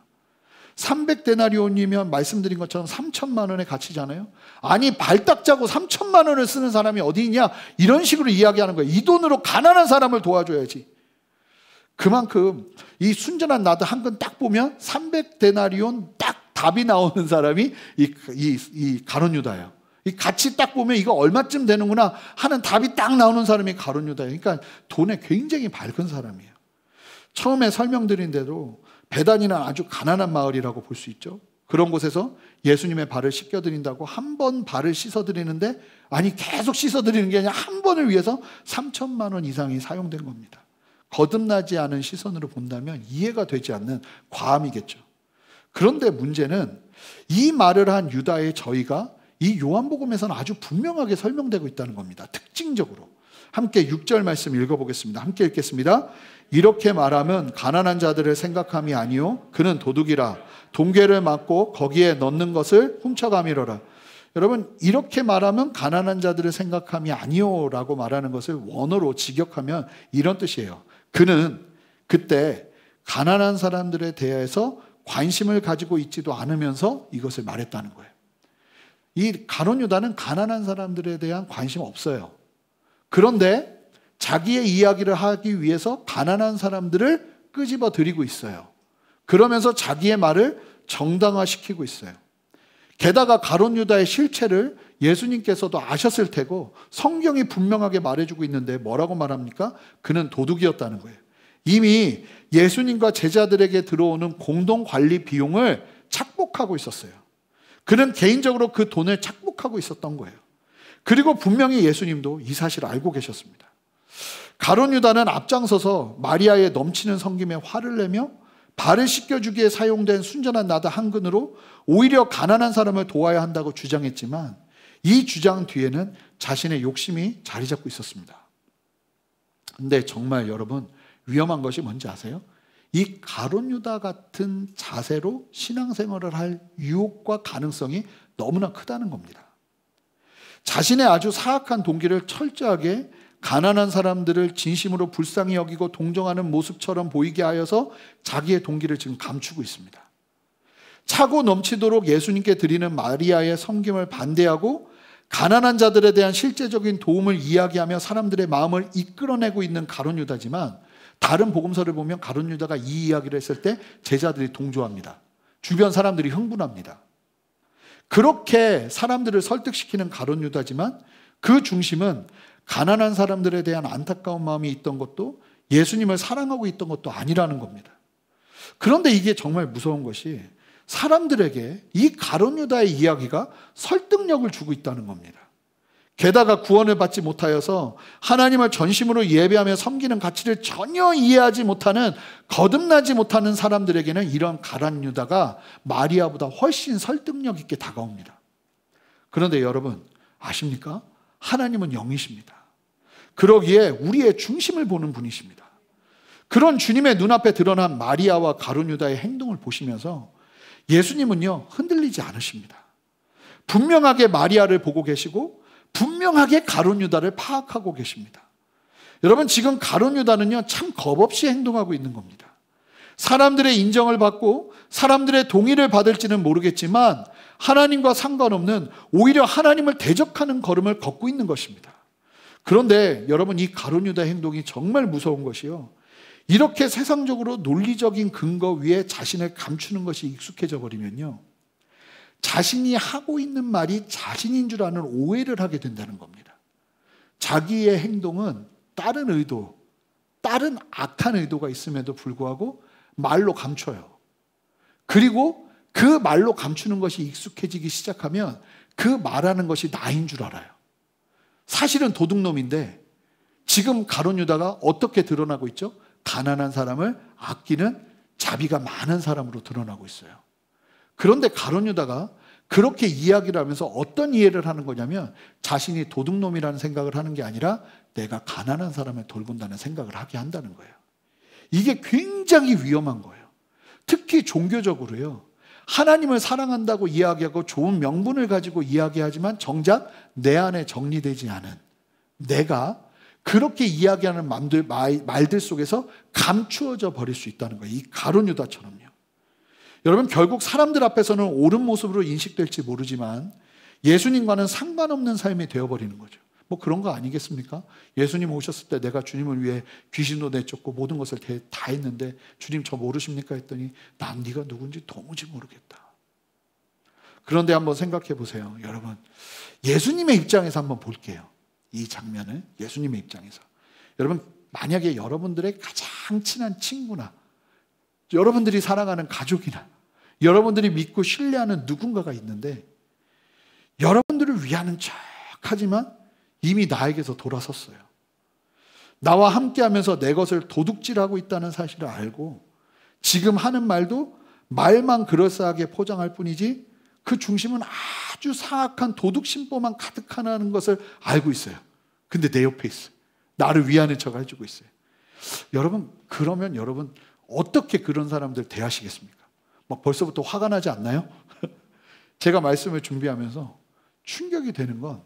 300데나리온이면 말씀드린 것처럼 3천만 원의 가치잖아요. 아니 발딱 짜고 3천만 원을 쓰는 사람이 어디 있냐, 이런 식으로 이야기하는 거예요. 이 돈으로 가난한 사람을 도와줘야지. 그만큼 이 순전한 나도 한 건 딱 보면 300데나리온 딱 답이 나오는 사람이 이 가룟 유다예요. 이 같이 딱 보면 이거 얼마쯤 되는구나 하는 답이 딱 나오는 사람이 가룟 유다예요. 그러니까 돈에 굉장히 밝은 사람이에요. 처음에 설명드린 대로 베단이는 아주 가난한 마을이라고 볼 수 있죠. 그런 곳에서 예수님의 발을 씻겨드린다고 한 번 발을 씻어드리는데, 아니 계속 씻어드리는 게 아니라 한 번을 위해서 3천만 원 이상이 사용된 겁니다. 거듭나지 않은 시선으로 본다면 이해가 되지 않는 과함이겠죠. 그런데 문제는 이 말을 한 유다의 저희가 이 요한복음에서는 아주 분명하게 설명되고 있다는 겁니다. 특징적으로. 함께 6절 말씀 읽어보겠습니다. 함께 읽겠습니다. 이렇게 말하면 가난한 자들을 생각함이 아니요 그는 도둑이라 동궤를 맞고 거기에 넣는 것을 훔쳐가미러라. 여러분, 이렇게 말하면 가난한 자들을 생각함이 아니요 라고 말하는 것을 원어로 직역하면 이런 뜻이에요. 그는 그때 가난한 사람들에 대해서 관심을 가지고 있지도 않으면서 이것을 말했다는 거예요. 이 가룟 유다는 가난한 사람들에 대한 관심 없어요. 그런데 자기의 이야기를 하기 위해서 가난한 사람들을 끄집어 들이고 있어요. 그러면서 자기의 말을 정당화시키고 있어요. 게다가 가룟 유다의 실체를 예수님께서도 아셨을 테고 성경이 분명하게 말해주고 있는데 뭐라고 말합니까? 그는 도둑이었다는 거예요. 이미 예수님과 제자들에게 들어오는 공동관리 비용을 착복하고 있었어요. 그는 개인적으로 그 돈을 착복하고 있었던 거예요. 그리고 분명히 예수님도 이 사실을 알고 계셨습니다. 가룟 유다는 앞장서서 마리아의 넘치는 섬김에 화를 내며 발을 씻겨주기에 사용된 순전한 나드 한 근으로 오히려 가난한 사람을 도와야 한다고 주장했지만 이 주장 뒤에는 자신의 욕심이 자리 잡고 있었습니다. 근데 정말 여러분, 위험한 것이 뭔지 아세요? 이 가룟 유다 같은 자세로 신앙생활을 할 유혹과 가능성이 너무나 크다는 겁니다. 자신의 아주 사악한 동기를 철저하게 가난한 사람들을 진심으로 불쌍히 여기고 동정하는 모습처럼 보이게 하여서 자기의 동기를 지금 감추고 있습니다. 차고 넘치도록 예수님께 드리는 마리아의 섬김을 반대하고 가난한 자들에 대한 실제적인 도움을 이야기하며 사람들의 마음을 이끌어내고 있는 가룟 유다지만, 다른 복음서를 보면 가룟 유다가 이 이야기를 했을 때 제자들이 동조합니다. 주변 사람들이 흥분합니다. 그렇게 사람들을 설득시키는 가룟 유다지만 그 중심은 가난한 사람들에 대한 안타까운 마음이 있던 것도 예수님을 사랑하고 있던 것도 아니라는 겁니다. 그런데 이게 정말 무서운 것이 사람들에게 이 가룟 유다의 이야기가 설득력을 주고 있다는 겁니다. 게다가 구원을 받지 못하여서 하나님을 전심으로 예배하며 섬기는 가치를 전혀 이해하지 못하는, 거듭나지 못하는 사람들에게는 이런 가룟 유다가 마리아보다 훨씬 설득력 있게 다가옵니다. 그런데 여러분 아십니까? 하나님은 영이십니다. 그러기에 우리의 중심을 보는 분이십니다. 그런 주님의 눈앞에 드러난 마리아와 가룟 유다의 행동을 보시면서 예수님은요, 흔들리지 않으십니다. 분명하게 마리아를 보고 계시고 분명하게 가룟 유다를 파악하고 계십니다. 여러분, 지금 가룟 유다는요, 참 겁없이 행동하고 있는 겁니다. 사람들의 인정을 받고 사람들의 동의를 받을지는 모르겠지만 하나님과 상관없는, 오히려 하나님을 대적하는 걸음을 걷고 있는 것입니다. 그런데 여러분, 이 가룟 유다의 행동이 정말 무서운 것이요, 이렇게 세상적으로 논리적인 근거 위에 자신을 감추는 것이 익숙해져 버리면요, 자신이 하고 있는 말이 자신인 줄 아는 오해를 하게 된다는 겁니다. 자기의 행동은 다른 의도, 다른 악한 의도가 있음에도 불구하고 말로 감춰요. 그리고 그 말로 감추는 것이 익숙해지기 시작하면 그 말하는 것이 나인 줄 알아요. 사실은 도둑놈인데 지금 가룟 유다가 어떻게 드러나고 있죠? 가난한 사람을 아끼는 자비가 많은 사람으로 드러나고 있어요. 그런데 가룟 유다가 그렇게 이야기를 하면서 어떤 이해를 하는 거냐면, 자신이 도둑놈이라는 생각을 하는 게 아니라 내가 가난한 사람을 돌본다는 생각을 하게 한다는 거예요. 이게 굉장히 위험한 거예요. 특히 종교적으로요, 하나님을 사랑한다고 이야기하고 좋은 명분을 가지고 이야기하지만 정작 내 안에 정리되지 않은, 내가 그렇게 이야기하는 말들 속에서 감추어져 버릴 수 있다는 거예요. 이 가룟 유다처럼요. 여러분, 결국 사람들 앞에서는 옳은 모습으로 인식될지 모르지만 예수님과는 상관없는 삶이 되어버리는 거죠. 뭐 그런 거 아니겠습니까? 예수님 오셨을 때 내가 주님을 위해 귀신도 내쫓고 모든 것을 다 했는데 주님 저 모르십니까? 했더니 난 네가 누군지 도무지 모르겠다. 그런데 한번 생각해 보세요. 여러분, 예수님의 입장에서 한번 볼게요. 이 장면을 예수님의 입장에서. 여러분, 만약에 여러분들의 가장 친한 친구나 여러분들이 사랑하는 가족이나 여러분들이 믿고 신뢰하는 누군가가 있는데 여러분들을 위하는 척 하지만 이미 나에게서 돌아섰어요. 나와 함께하면서 내 것을 도둑질하고 있다는 사실을 알고 지금 하는 말도 말만 그럴싸하게 포장할 뿐이지 그 중심은 아주 사악한 도둑심보만 가득하다는 것을 알고 있어요. 근데 내 옆에 있어요. 나를 위하는 척 해주고 있어요. 여러분, 그러면 여러분 어떻게 그런 사람들 대하시겠습니까? 막 벌써부터 화가 나지 않나요? 제가 말씀을 준비하면서 충격이 되는 건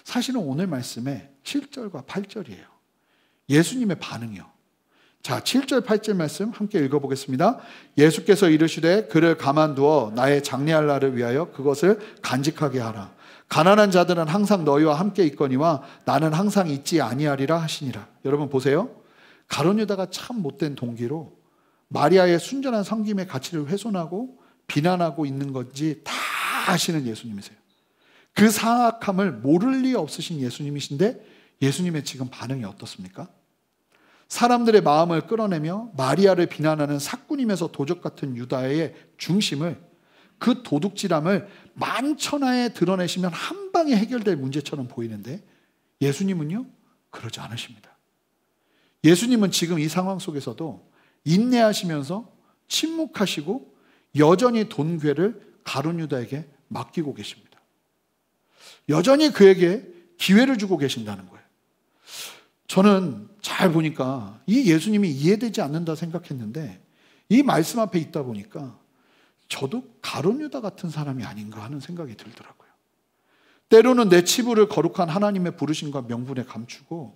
사실은 오늘 말씀의 7절과 8절이에요. 예수님의 반응이요. 자, 7절 8절 말씀 함께 읽어보겠습니다. 예수께서 이르시되 그를 가만두어 나의 장래할 날을 위하여 그것을 간직하게 하라. 가난한 자들은 항상 너희와 함께 있거니와 나는 항상 있지 아니하리라 하시니라. 여러분 보세요. 가룟 유다가 참 못된 동기로 마리아의 순전한 섬김의 가치를 훼손하고 비난하고 있는 건지 다 아시는 예수님이세요. 그 사악함을 모를 리 없으신 예수님이신데 예수님의 지금 반응이 어떻습니까? 사람들의 마음을 끌어내며 마리아를 비난하는 사꾼이면서 도적 같은 유다의 중심을, 그 도둑질함을 만천하에 드러내시면 한 방에 해결될 문제처럼 보이는데 예수님은요, 그러지 않으십니다. 예수님은 지금 이 상황 속에서도 인내하시면서 침묵하시고 여전히 돈괴를 가룟 유다에게 맡기고 계십니다. 여전히 그에게 기회를 주고 계신다는 거예요. 저는 잘 보니까 이 예수님이 이해되지 않는다 생각했는데 이 말씀 앞에 있다 보니까 저도 가룟 유다 같은 사람이 아닌가 하는 생각이 들더라고요. 때로는 내 치부를 거룩한 하나님의 부르심과 명분에 감추고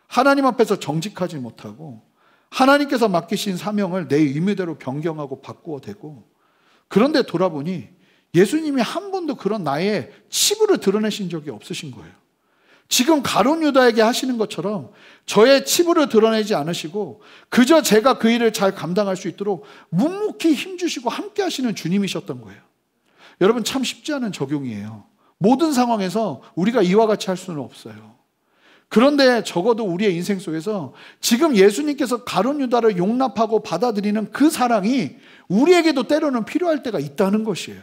하나님 앞에서 정직하지 못하고 하나님께서 맡기신 사명을 내 의무대로 변경하고 바꾸어 대고, 그런데 돌아보니 예수님이 한 번도 그런 나의 치부를 드러내신 적이 없으신 거예요. 지금 가룟 유다에게 하시는 것처럼 저의 치부를 드러내지 않으시고 그저 제가 그 일을 잘 감당할 수 있도록 묵묵히 힘주시고 함께 하시는 주님이셨던 거예요. 여러분, 참 쉽지 않은 적용이에요. 모든 상황에서 우리가 이와 같이 할 수는 없어요. 그런데 적어도 우리의 인생 속에서 지금 예수님께서 가룟 유다를 용납하고 받아들이는 그 사랑이 우리에게도 때로는 필요할 때가 있다는 것이에요.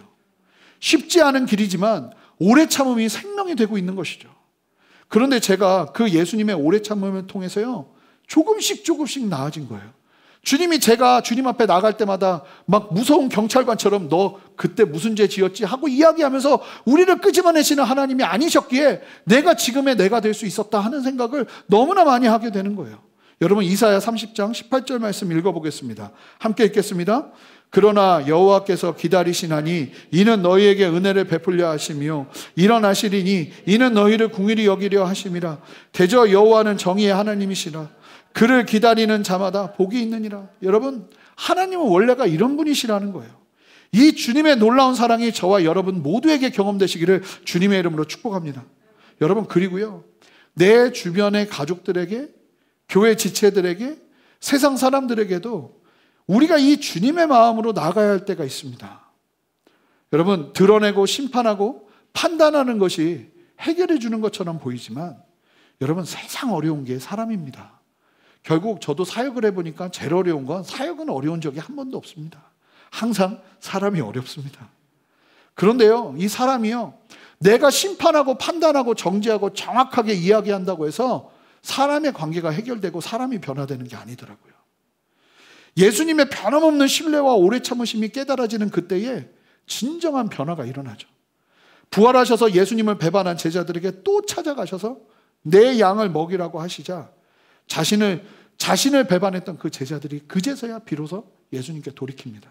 쉽지 않은 길이지만 오래 참음이 생명이 되고 있는 것이죠. 그런데 제가 그 예수님의 오래 참음을 통해서요, 조금씩 나아진 거예요. 주님이 제가 주님 앞에 나갈 때마다 막 무서운 경찰관처럼 너 그때 무슨 죄 지었지 하고 이야기하면서 우리를 끄집어내시는 하나님이 아니셨기에 내가 지금의 내가 될 수 있었다 하는 생각을 너무나 많이 하게 되는 거예요. 여러분, 이사야 30장 18절 말씀 읽어보겠습니다. 함께 읽겠습니다. 그러나 여호와께서 기다리시나니 이는 너희에게 은혜를 베풀려 하시며 일어나시리니 이는 너희를 궁일이 여기려 하심이라. 대저 여호와는 정의의 하나님이시라. 그를 기다리는 자마다 복이 있느니라. 여러분, 하나님은 원래가 이런 분이시라는 거예요. 이 주님의 놀라운 사랑이 저와 여러분 모두에게 경험되시기를 주님의 이름으로 축복합니다. 여러분, 그리고요, 내 주변의 가족들에게, 교회 지체들에게, 세상 사람들에게도 우리가 이 주님의 마음으로 나가야 할 때가 있습니다. 여러분, 드러내고 심판하고 판단하는 것이 해결해 주는 것처럼 보이지만 여러분, 세상 어려운 게 사람입니다. 결국 저도 사역을 해보니까 제일 어려운 건, 사역은 어려운 적이 한 번도 없습니다. 항상 사람이 어렵습니다. 그런데요, 이 사람이요, 내가 심판하고 판단하고 정죄하고 정확하게 이야기한다고 해서 사람의 관계가 해결되고 사람이 변화되는 게 아니더라고요. 예수님의 변함없는 신뢰와 오래 참으심이 깨달아지는 그때에 진정한 변화가 일어나죠. 부활하셔서 예수님을 배반한 제자들에게 또 찾아가셔서 내 양을 먹이라고 하시자 자신을 배반했던 그 제자들이 그제서야 비로소 예수님께 돌이킵니다.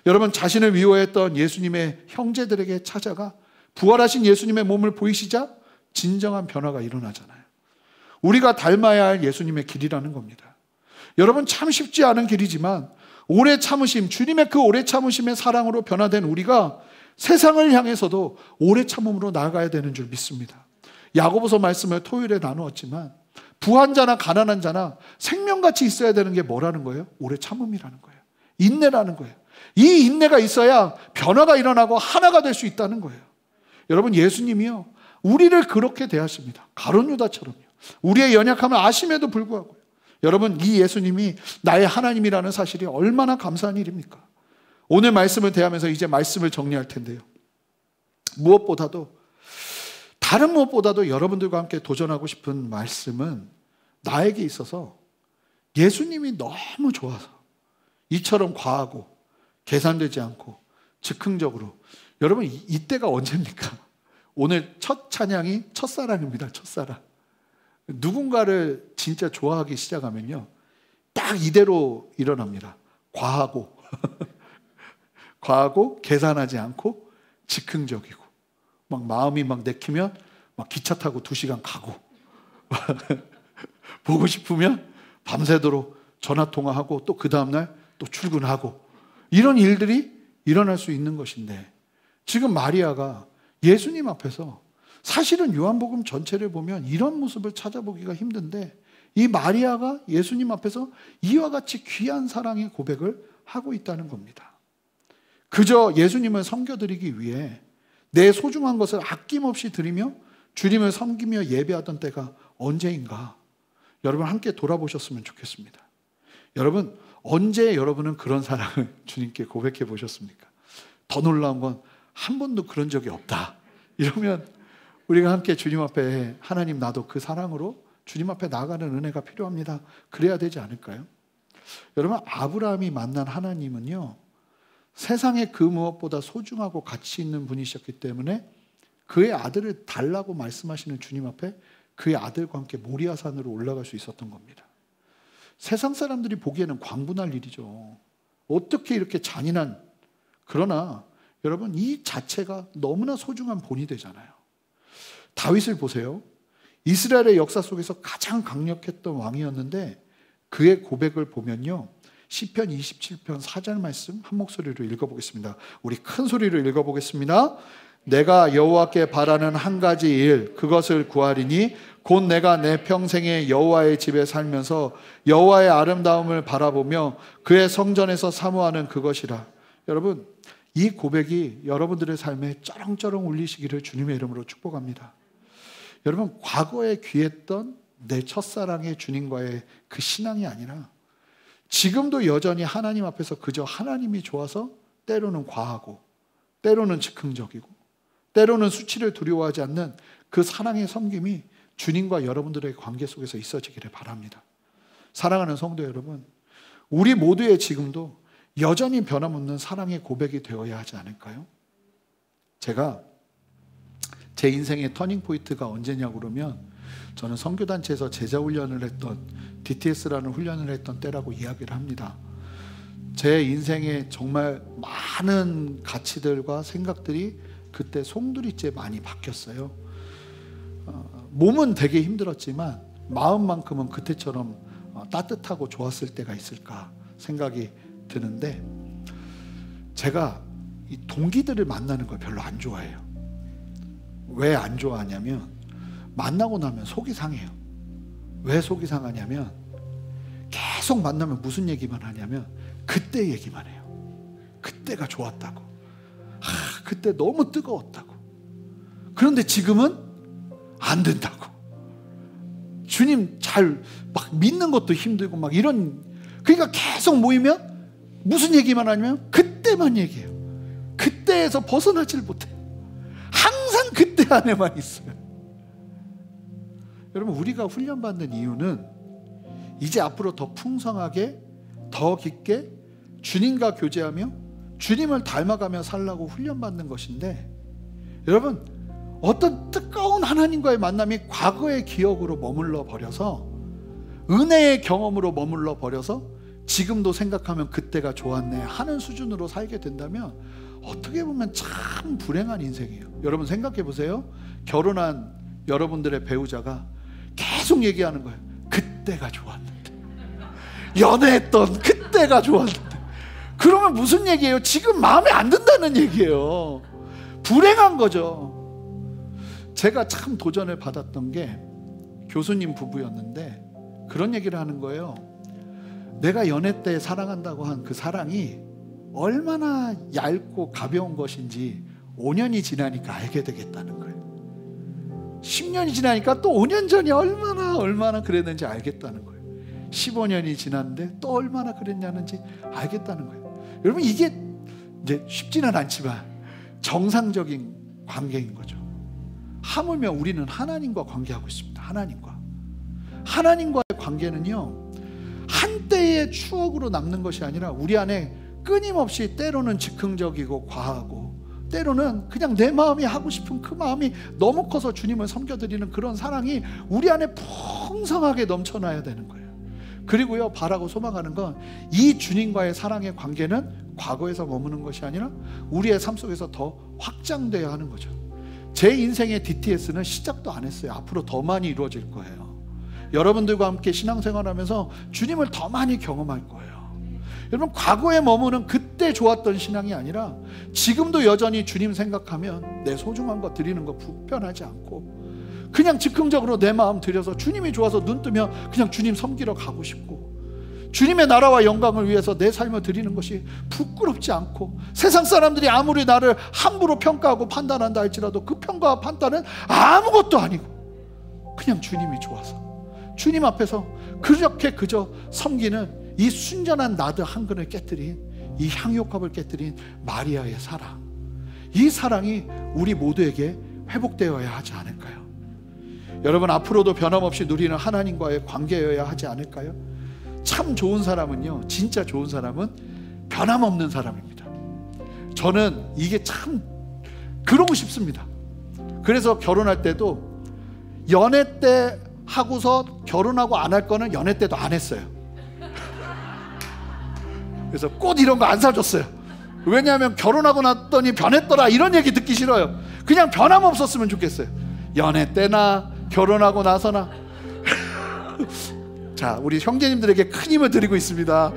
여러분, 자신을 미워했던 예수님의 형제들에게 찾아가 부활하신 예수님의 몸을 보이시자 진정한 변화가 일어나잖아요. 우리가 닮아야 할 예수님의 길이라는 겁니다. 여러분, 참 쉽지 않은 길이지만 오래 참으심, 주님의 그 오래 참으심의 사랑으로 변화된 우리가 세상을 향해서도 오래 참음으로 나아가야 되는 줄 믿습니다. 야고보서 말씀을 토요일에 나누었지만 부한 자나 가난한 자나 생명같이 있어야 되는 게 뭐라는 거예요? 오래 참음이라는 거예요. 인내라는 거예요. 이 인내가 있어야 변화가 일어나고 하나가 될 수 있다는 거예요. 여러분, 예수님이요, 우리를 그렇게 대하십니다. 가룟 유다처럼요. 우리의 연약함을 아심에도 불구하고요. 여러분, 이 예수님이 나의 하나님이라는 사실이 얼마나 감사한 일입니까? 오늘 말씀을 대하면서 이제 말씀을 정리할 텐데요, 다른 무엇보다도 여러분들과 함께 도전하고 싶은 말씀은 나에게 있어서 예수님이 너무 좋아서 이처럼 과하고 계산되지 않고 즉흥적으로, 여러분, 이때가 언제입니까? 오늘 첫 찬양이 첫사랑입니다. 첫사랑. 누군가를 진짜 좋아하기 시작하면요, 딱 이대로 일어납니다. 과하고 계산하지 않고 즉흥적이고, 막 마음이 막 내키면 막 기차 타고 2시간 가고 보고 싶으면 밤새도록 전화통화하고 또 그 다음날 또 출근하고, 이런 일들이 일어날 수 있는 것인데, 지금 마리아가 예수님 앞에서, 사실은 요한복음 전체를 보면 이런 모습을 찾아보기가 힘든데 이 마리아가 예수님 앞에서 이와 같이 귀한 사랑의 고백을 하고 있다는 겁니다. 그저 예수님을 섬겨드리기 위해 내 소중한 것을 아낌없이 드리며 주님을 섬기며 예배하던 때가 언제인가, 여러분 함께 돌아보셨으면 좋겠습니다. 여러분, 언제 여러분은 그런 사랑을 주님께 고백해 보셨습니까? 더 놀라운 건 한 번도 그런 적이 없다 이러면 우리가 함께 주님 앞에, 하나님, 나도 그 사랑으로 주님 앞에 나아가는 은혜가 필요합니다, 그래야 되지 않을까요? 여러분, 아브라함이 만난 하나님은요, 세상의 그 무엇보다 소중하고 가치 있는 분이셨기 때문에 그의 아들을 달라고 말씀하시는 주님 앞에 그의 아들과 함께 모리아산으로 올라갈 수 있었던 겁니다. 세상 사람들이 보기에는 광분할 일이죠. 어떻게 이렇게 잔인한, 그러나 여러분 이 자체가 너무나 소중한 본이 되잖아요. 다윗을 보세요. 이스라엘의 역사 속에서 가장 강력했던 왕이었는데 그의 고백을 보면요, 시편 27편 4절 말씀 한 목소리로 읽어보겠습니다. 우리 큰 소리로 읽어보겠습니다. 내가 여호와께 바라는 한 가지 일, 그것을 구하리니 곧 내가 내 평생에 여호와의 집에 살면서 여호와의 아름다움을 바라보며 그의 성전에서 사모하는 그것이라. 여러분, 이 고백이 여러분들의 삶에 쩌렁쩌렁 울리시기를 주님의 이름으로 축복합니다. 여러분, 과거에 귀했던 내 첫사랑의 주님과의 그 신앙이 아니라 지금도 여전히 하나님 앞에서 그저 하나님이 좋아서 때로는 과하고 때로는 즉흥적이고 때로는 수치를 두려워하지 않는 그 사랑의 섬김이 주님과 여러분들의 관계 속에서 있어지기를 바랍니다. 사랑하는 성도 여러분, 우리 모두의 지금도 여전히 변함없는 사랑의 고백이 되어야 하지 않을까요? 제가 제 인생의 터닝포인트가 언제냐고 그러면 저는 선교단체에서 제자훈련을 했던 DTS라는 훈련을 했던 때라고 이야기를 합니다. 제 인생에 정말 많은 가치들과 생각들이 그때 송두리째 많이 바뀌었어요. 몸은 되게 힘들었지만 마음만큼은 그때처럼 따뜻하고 좋았을 때가 있을까 생각이 드는데, 제가 이 동기들을 만나는 걸 별로 안 좋아해요. 왜 안 좋아하냐면 만나고 나면 속이 상해요. 왜 속이 상하냐면 계속 만나면 무슨 얘기만 하냐면 그때 얘기만 해요. 그때가 좋았다고, 그때 너무 뜨거웠다고. 그런데 지금은 안 된다고. 주님 잘 막 믿는 것도 힘들고 막 이런. 그러니까 계속 모이면 무슨 얘기만 하냐면 그때만 얘기해요. 그때에서 벗어나질 못해요. 항상 그때 안에만 있어요. 여러분, 우리가 훈련받는 이유는 이제 앞으로 더 풍성하게, 더 깊게 주님과 교제하며 주님을 닮아가며 살라고 훈련받는 것인데, 여러분, 어떤 뜨거운 하나님과의 만남이 과거의 기억으로 머물러 버려서, 은혜의 경험으로 머물러 버려서 지금도 생각하면 그때가 좋았네 하는 수준으로 살게 된다면 어떻게 보면 참 불행한 인생이에요. 여러분 생각해 보세요. 결혼한 여러분들의 배우자가 계속 얘기하는 거예요. 그때가 좋았는데, 연애했던 그때가 좋았는데. 그러면 무슨 얘기예요? 지금 마음에 안 든다는 얘기예요. 불행한 거죠. 제가 참 도전을 받았던 게 교수님 부부였는데 그런 얘기를 하는 거예요. 내가 연애 때 사랑한다고 한 그 사랑이 얼마나 얇고 가벼운 것인지 5년이 지나니까 알게 되겠다는 거예요. 10년이 지나니까 또 5년 전이 얼마나 그랬는지 알겠다는 거예요. 15년이 지났는데 또 얼마나 그랬냐는지 알겠다는 거예요. 여러분, 이게 이제 쉽지는 않지만 정상적인 관계인 거죠. 하물며 우리는 하나님과 관계하고 있습니다. 하나님과의 관계는요, 한때의 추억으로 남는 것이 아니라 우리 안에 끊임없이 때로는 즉흥적이고 과하고 때로는 그냥 내 마음이 하고 싶은 그 마음이 너무 커서 주님을 섬겨드리는 그런 사랑이 우리 안에 풍성하게 넘쳐나야 되는 거예요. 그리고요, 바라고 소망하는 건 이 주님과의 사랑의 관계는 과거에서 머무는 것이 아니라 우리의 삶 속에서 더 확장돼야 하는 거죠. 제 인생의 DTS는 시작도 안 했어요. 앞으로 더 많이 이루어질 거예요. 여러분들과 함께 신앙생활하면서 주님을 더 많이 경험할 거예요. 여러분, 과거에 머무는 그때 좋았던 신앙이 아니라 지금도 여전히 주님 생각하면 내 소중한 거 드리는 거 불편하지 않고 그냥 즉흥적으로 내 마음 들여서 주님이 좋아서 눈 뜨면 그냥 주님 섬기러 가고 싶고, 주님의 나라와 영광을 위해서 내 삶을 드리는 것이 부끄럽지 않고, 세상 사람들이 아무리 나를 함부로 평가하고 판단한다 할지라도 그 평가와 판단은 아무것도 아니고 그냥 주님이 좋아서 주님 앞에서 그렇게 그저 섬기는 이 순전한 나드 한 그릇을 깨뜨린, 이 향유컵을 깨뜨린 마리아의 사랑, 이 사랑이 우리 모두에게 회복되어야 하지 않을까요? 여러분, 앞으로도 변함없이 누리는 하나님과의 관계여야 하지 않을까요? 참 좋은 사람은요, 진짜 좋은 사람은 변함없는 사람입니다. 저는 이게 참 그러고 싶습니다. 그래서 결혼할 때도 연애 때 하고서 결혼하고 안 할 거는 연애 때도 안 했어요. 그래서 꽃 이런 거 안 사줬어요. 왜냐하면 결혼하고 났더니 변했더라 이런 얘기 듣기 싫어요. 그냥 변함없었으면 좋겠어요. 연애 때나 결혼하고 나서나. 자, 우리 형제님들에게 큰 힘을 드리고 있습니다.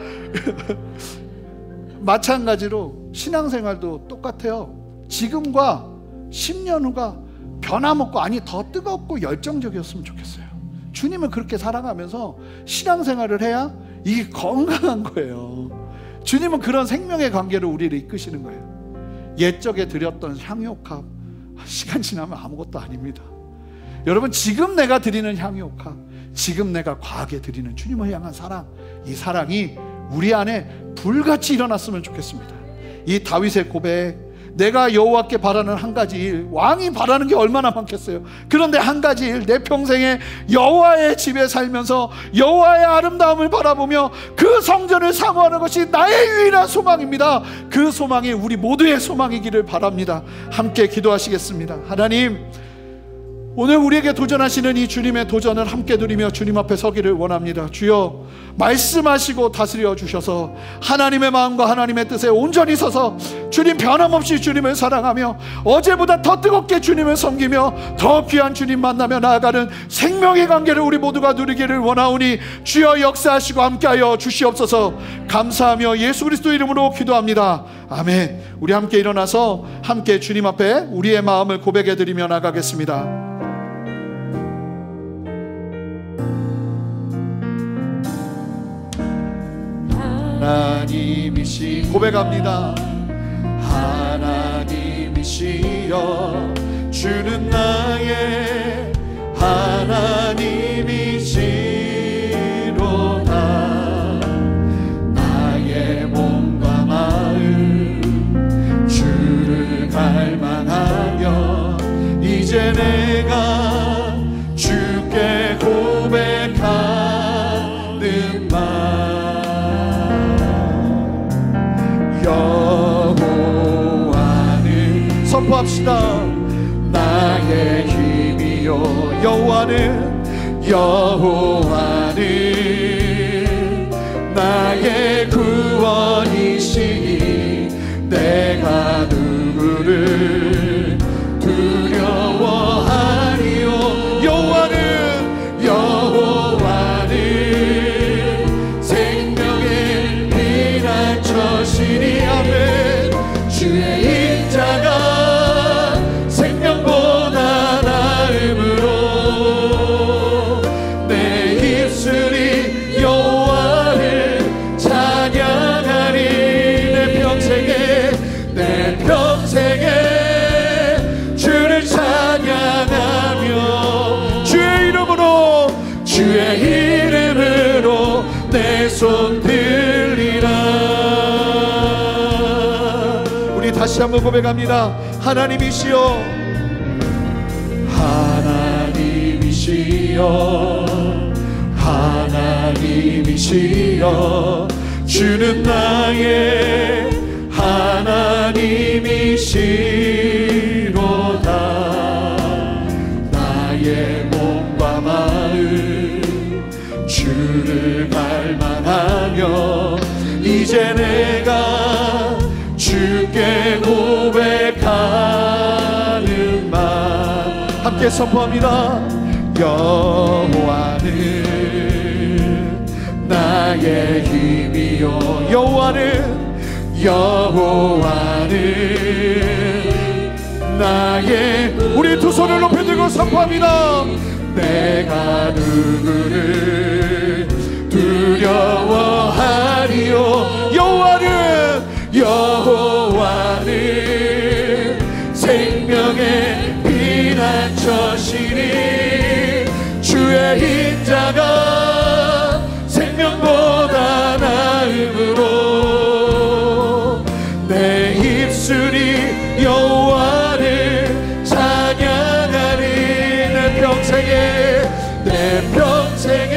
마찬가지로 신앙생활도 똑같아요. 지금과 10년 후가 변함없고, 아니 더 뜨겁고 열정적이었으면 좋겠어요. 주님을 그렇게 사랑하면서 신앙생활을 해야 이게 건강한 거예요. 주님은 그런 생명의 관계로 우리를 이끄시는 거예요. 옛적에 드렸던 향유옥합 시간 지나면 아무것도 아닙니다. 여러분, 지금 내가 드리는 향유옥합, 지금 내가 과하게 드리는 주님을 향한 사랑, 이 사랑이 우리 안에 불같이 일어났으면 좋겠습니다. 이 다윗의 고백, 내가 여호와께 바라는 한 가지 일, 왕이 바라는 게 얼마나 많겠어요. 그런데 한 가지 일, 내 평생에 여호와의 집에 살면서 여호와의 아름다움을 바라보며 그 성전을 사모하는 것이 나의 유일한 소망입니다. 그 소망이 우리 모두의 소망이기를 바랍니다. 함께 기도하시겠습니다. 하나님, 오늘 우리에게 도전하시는 이 주님의 도전을 함께 드리며 주님 앞에 서기를 원합니다. 주여, 말씀하시고 다스려 주셔서 하나님의 마음과 하나님의 뜻에 온전히 서서 주님 변함없이 주님을 사랑하며 어제보다 더 뜨겁게 주님을 섬기며 더 귀한 주님 만나며 나아가는 생명의 관계를 우리 모두가 누리기를 원하오니 주여 역사하시고 함께하여 주시옵소서. 감사하며 예수 그리스도 이름으로 기도합니다. 아멘. 우리 함께 일어나서 함께 주님 앞에 우리의 마음을 고백해 드리며 나가겠습니다. 하나님이시 고백합니다. 하나님이시여 주는 나의 하나님이시로다. 나의 몸과 마음 주를 갈망하며 이제 내가 주께 고백하는 말 여호와는 선포합시다. 나의 힘이요 여호와는 나의 구원이시니 내가 누구를 두려워하리요. 여호와는 생명의 피난처시니 아멘. 주의 인자가 생명보다 나음으로 내 입술이 여호와를 찬양하리. 내 평생에 주를 찬양하며 주의 이름으로 내 손 들리라. 우리 다시 한번 고백합니다. 하나님이시여 주는 나의 하나님이시로다. 나의 몸과 마음 주를 갈망하며 이제 내가 주께 고백하는 말 함께 선포합니다. 여호와는 나의 힘이요 여호와는 나의 우리 두 손을 높여들고 선포합니다. 내가 누구를 두려워하리요. 여호와는 생명의 피난처시니 주의 인자가 생명보다 나음으로 내 입술이 여호와를 찬양하리. 내 평생에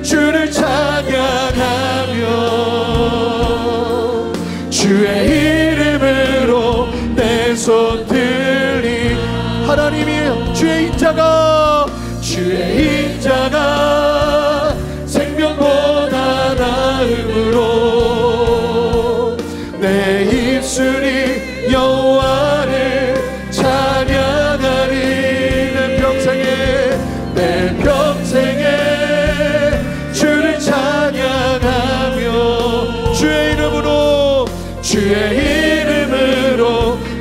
주를 찬양하며 주의 이름으로 내 손 들리. 하나님이에요. 주의 인자가 생명보다 나음으로 내 입술이 여호와를 찬양하리. 내 평생에 주를 찬양하며 주의 이름으로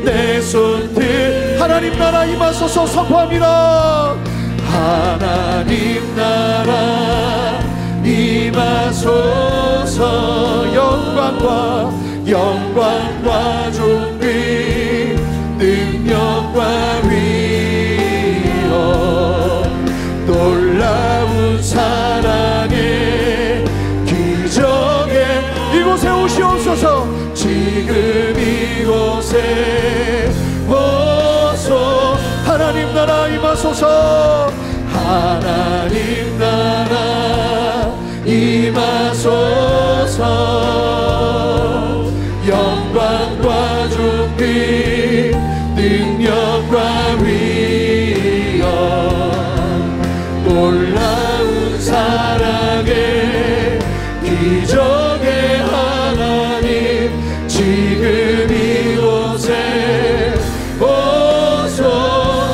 내 손들 하나님 나라 임하소서 선포합니다. 하나님 나라 임하소서. 영광과 존귀 능력과 위엄 놀라운 사랑의 기적에 이곳에 오시옵소서. 지금 이곳에 오소. 하나님 나라 임하소서. 하나님 나라 임하소서. 영광과 존귀 능력과 위엄 놀라운 사랑의 기적의 하나님 지금 이곳에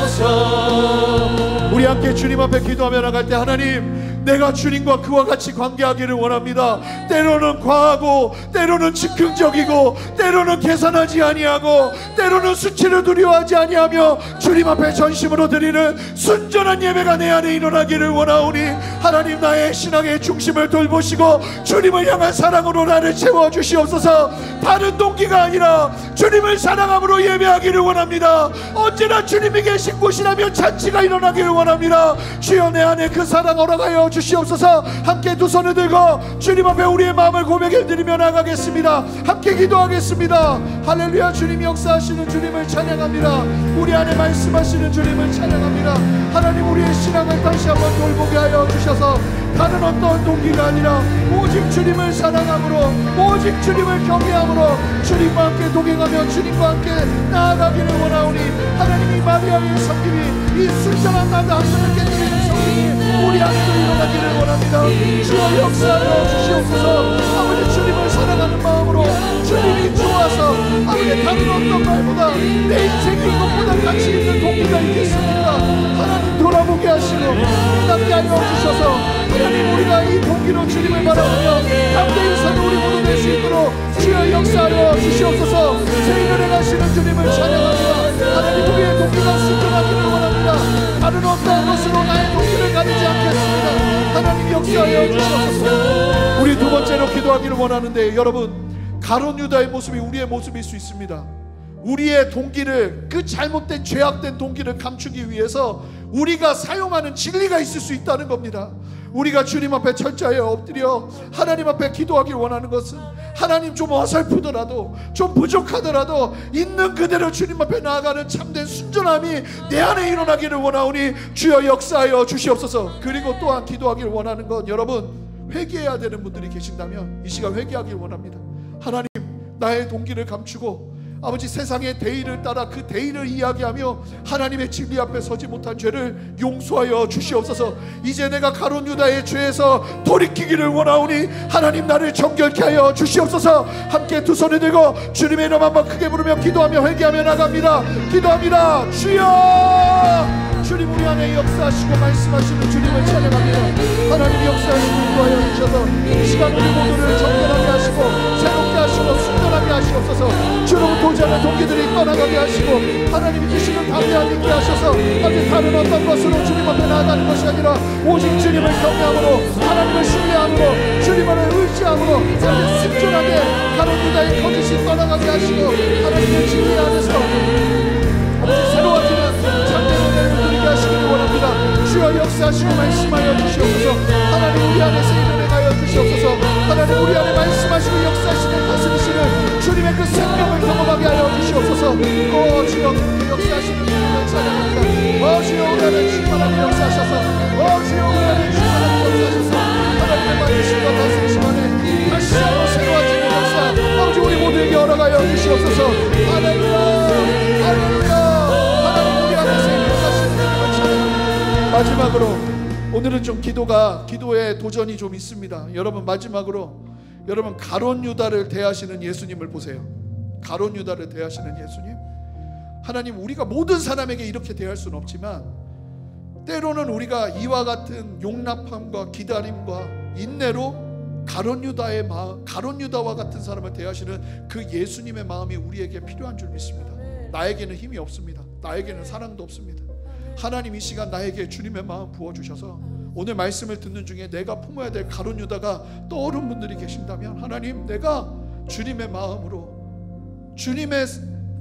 오소서. 우리 함께 주님 앞에 기도하며 나갈 때 하나님 내가 주님과 그와 같이 관계하기를 원합니다. 때로는 과하고 때로는 즉흥적이고 때로는 계산하지 아니하고 때로는 수치를 두려워하지 아니하며 주님 앞에 전심으로 드리는 순전한 예배가 내 안에 일어나기를 원하오니 하나님 나의 신앙의 중심을 돌보시고 주님을 향한 사랑으로 나를 채워주시옵소서. 다른 동기가 아니라 주님을 사랑함으로 예배하기를 원합니다. 언제나 주님이 계신 곳이라면 잔치가 일어나기를 원합니다. 주여 내 안에 그 사랑 허락하여 주시옵소서. 함께 두 손을 들고 주님 앞에 우리의 마음을 고백해드리며 나가겠습니다. 함께 기도하겠습니다. 할렐루야. 주님 역사하시는 주님을 찬양합니다. 우리 안에 말씀하시는 주님을 찬양합니다. 하나님 우리의 신앙을 다시 한번 돌보게 하여 주셔서 다른 어떤 동기가 아니라 오직 주님을 사랑함으로 오직 주님을 경외함으로 주님과 함께 동행하며 주님과 함께 나아가기를 원하오니 하나님이 마리아의 성김이 이 순전한 남자 한 손을 깨뜨리는 성김이 우리 안에도 일어나기를 원합니다. 주여 역사하여 주시옵소서. 아버지 주님을 사랑하는 마음으로 주님이 좋아서 아버지 다른 어떤 말보다 내 인생이 이것보다 가치 있는 동기가 있겠습니까? 하나님 돌아보게 하시고 남게 하여 주셔서 하나님 우리가 이 동기로 주님을 바라보며 담대히 서는 우리 모두 될 수 있도록 주여 역사하여 주시옵소서. 새 일을 행하시는 주님을 찬양합니다. 하나님 우리의 동기가 순전하기를 원합니다. 다른 어떤 것으로 나의 동기를 가리지 않겠습니다. 하나님 역사하여 주시옵소서. 우리 두 번째로 기도하기를 원하는데 여러분 가룟 유다의 모습이 우리의 모습일 수 있습니다. 우리의 동기를 그 잘못된 죄악된 동기를 감추기 위해서 우리가 사용하는 진리가 있을 수 있다는 겁니다. 우리가 주님 앞에 철저히 엎드려 하나님 앞에 기도하길 원하는 것은 하나님 좀 어설프더라도 좀 부족하더라도 있는 그대로 주님 앞에 나아가는 참된 순전함이 내 안에 일어나기를 원하오니 주여 역사하여 주시옵소서. 그리고 또한 기도하길 원하는 건 여러분 회개해야 되는 분들이 계신다면 이 시간 회개하길 원합니다. 하나님 나의 동기를 감추고 아버지 세상의 대의를 따라 그 대의를 이야기하며 하나님의 진리 앞에 서지 못한 죄를 용서하여 주시옵소서. 이제 내가 가룟 유다의 죄에서 돌이키기를 원하오니 하나님 나를 정결케 하여 주시옵소서. 함께 두 손을 들고 주님의 이름 한번 크게 부르며 기도하며 회개하며 나갑니다. 기도합니다. 주여 주님 우리 안에 역사하시고 말씀하시는 주님을 찬양합니다. 하나님 역사하시고 인도하여 주셔서 이 시간 우리 모두를 정결하게 하시고 새롭게 하시고 순전하게 하시옵소서. 주로부터 오지 않은 동기들이 떠나가게 하시고 하나님이 주시는 담대함 있게 하셔서 아버지 다른 어떤 것으로 주님 앞에 나아가는 것이 아니라 오직 주님을 경외함으로 하나님을 신뢰함으로 주님을 의지함으로 아버지 순전하게 가룟 유다의 거짓이 떠나가게 하시고 하나님의 진리 안에서 아버지 새로워지는 참된 은혜를 누리게 하시기를 원합니다. 주여 역사하시고 말씀하여 주시옵소서. 하나님 우리 안에 새 일을 행하여 주시옵소서. 하나님 우리 안에 말씀하시고 역사하시는 다스리시는 주님의 그 생명을 경험하게 하여 주시옵소서. 주여 역사하시는 주님을 찬양합니다. 주여 우리 안에 충만하게 역사하셔서 주여 우리 안에 충만하게 역사하셔서 하나님의 만드심과 다스리심 안에 다시 한번 새로워지는 역사 아버지 우리 모두에게 허락하여 주시옵소서. 할렐루야 할렐루야. 하나님 우리 안에 새 일을 하시는 주님을 마지막으로 오늘은 좀 기도의 도전이 좀 있습니다. 여러분, 마지막으로 여러분, 가룟 유다를 대하시는 예수님을 보세요. 가룟 유다를 대하시는 예수님. 하나님, 우리가 모든 사람에게 이렇게 대할 수는 없지만 때로는 우리가 이와 같은 용납함과 기다림과 인내로 가룟 유다와 같은 사람을 대하시는 그 예수님의 마음이 우리에게 필요한 줄 믿습니다. 나에게는 힘이 없습니다. 나에게는 사랑도 없습니다. 하나님, 이 시간 나에게 주님의 마음 부어주셔서 오늘 말씀을 듣는 중에 내가 품어야 될 가룟 유다가 떠오른 분들이 계신다면, 하나님, 내가 주님의 마음으로, 주님의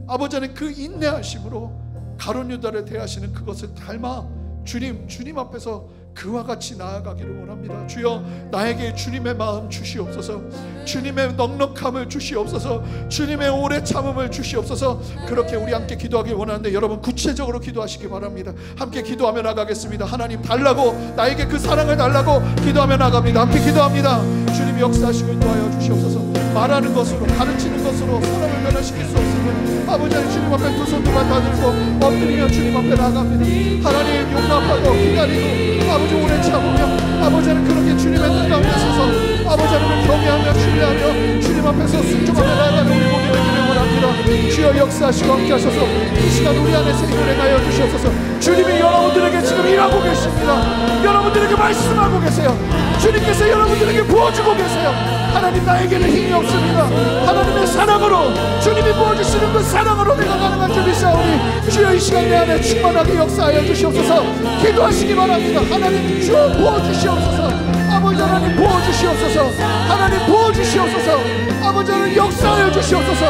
아버지 안에 그 인내하심으로 가룟 유다를 대하시는 그것을 닮아 주님 앞에서 그와 같이 나아가기를 원합니다. 주여, 나에게 주님의 마음 주시옵소서. 주님의 넉넉함을 주시옵소서. 주님의 오래 참음을 주시옵소서. 그렇게 우리 함께 기도하기 원하는데, 여러분 구체적으로 기도하시기 바랍니다. 함께 기도하며 나가겠습니다. 하나님, 달라고, 나에게 그 사랑을 달라고 기도하며 나갑니다. 함께 기도합니다. 주님 역사하시고 인도하여 주시옵소서. 말하는 것으로, 가르치는 것으로 사람을 변화시킬 수 없으면 아버지 하나님, 주님 앞에 두 손 두 발 다 들고 엎드리며 주님 앞에 나아갑니다. 하나님, 용납하고 기다리고 아버지 오래 참으며 아버지 하나님, 그렇게 주님의 뜻 가운데 서서 아버지 하나님을 경외하며 신뢰하며 주님 앞에서 순종하며 나아가는 우리 모두 되기를 원합니다. 주여 역사하시고 함께 하셔서 이 시간 우리 안에 생명을 행하여 주시옵소서. 주님이 여러분들에게 지금 일하고 계십니다. 여러분들에게 말씀하고 계세요. 주님께서 여러분들에게 부어주고 계세요. 하나님, 나에게는 힘이 없습니다. 하나님의 사랑으로, 주님이 부어주시는 그 사랑으로 내가 가능한 줄 믿사오니 주여 이 시간 내 안에 충만하게 역사하여 주시옵소서. 기도하시기 바랍니다. 하나님, 주여 부어주시옵소서. 아버지 하나님, 부어주시옵소서. 하나님, 부어주시옵소서. 아버지 하나님, 역사하여 주시옵소서.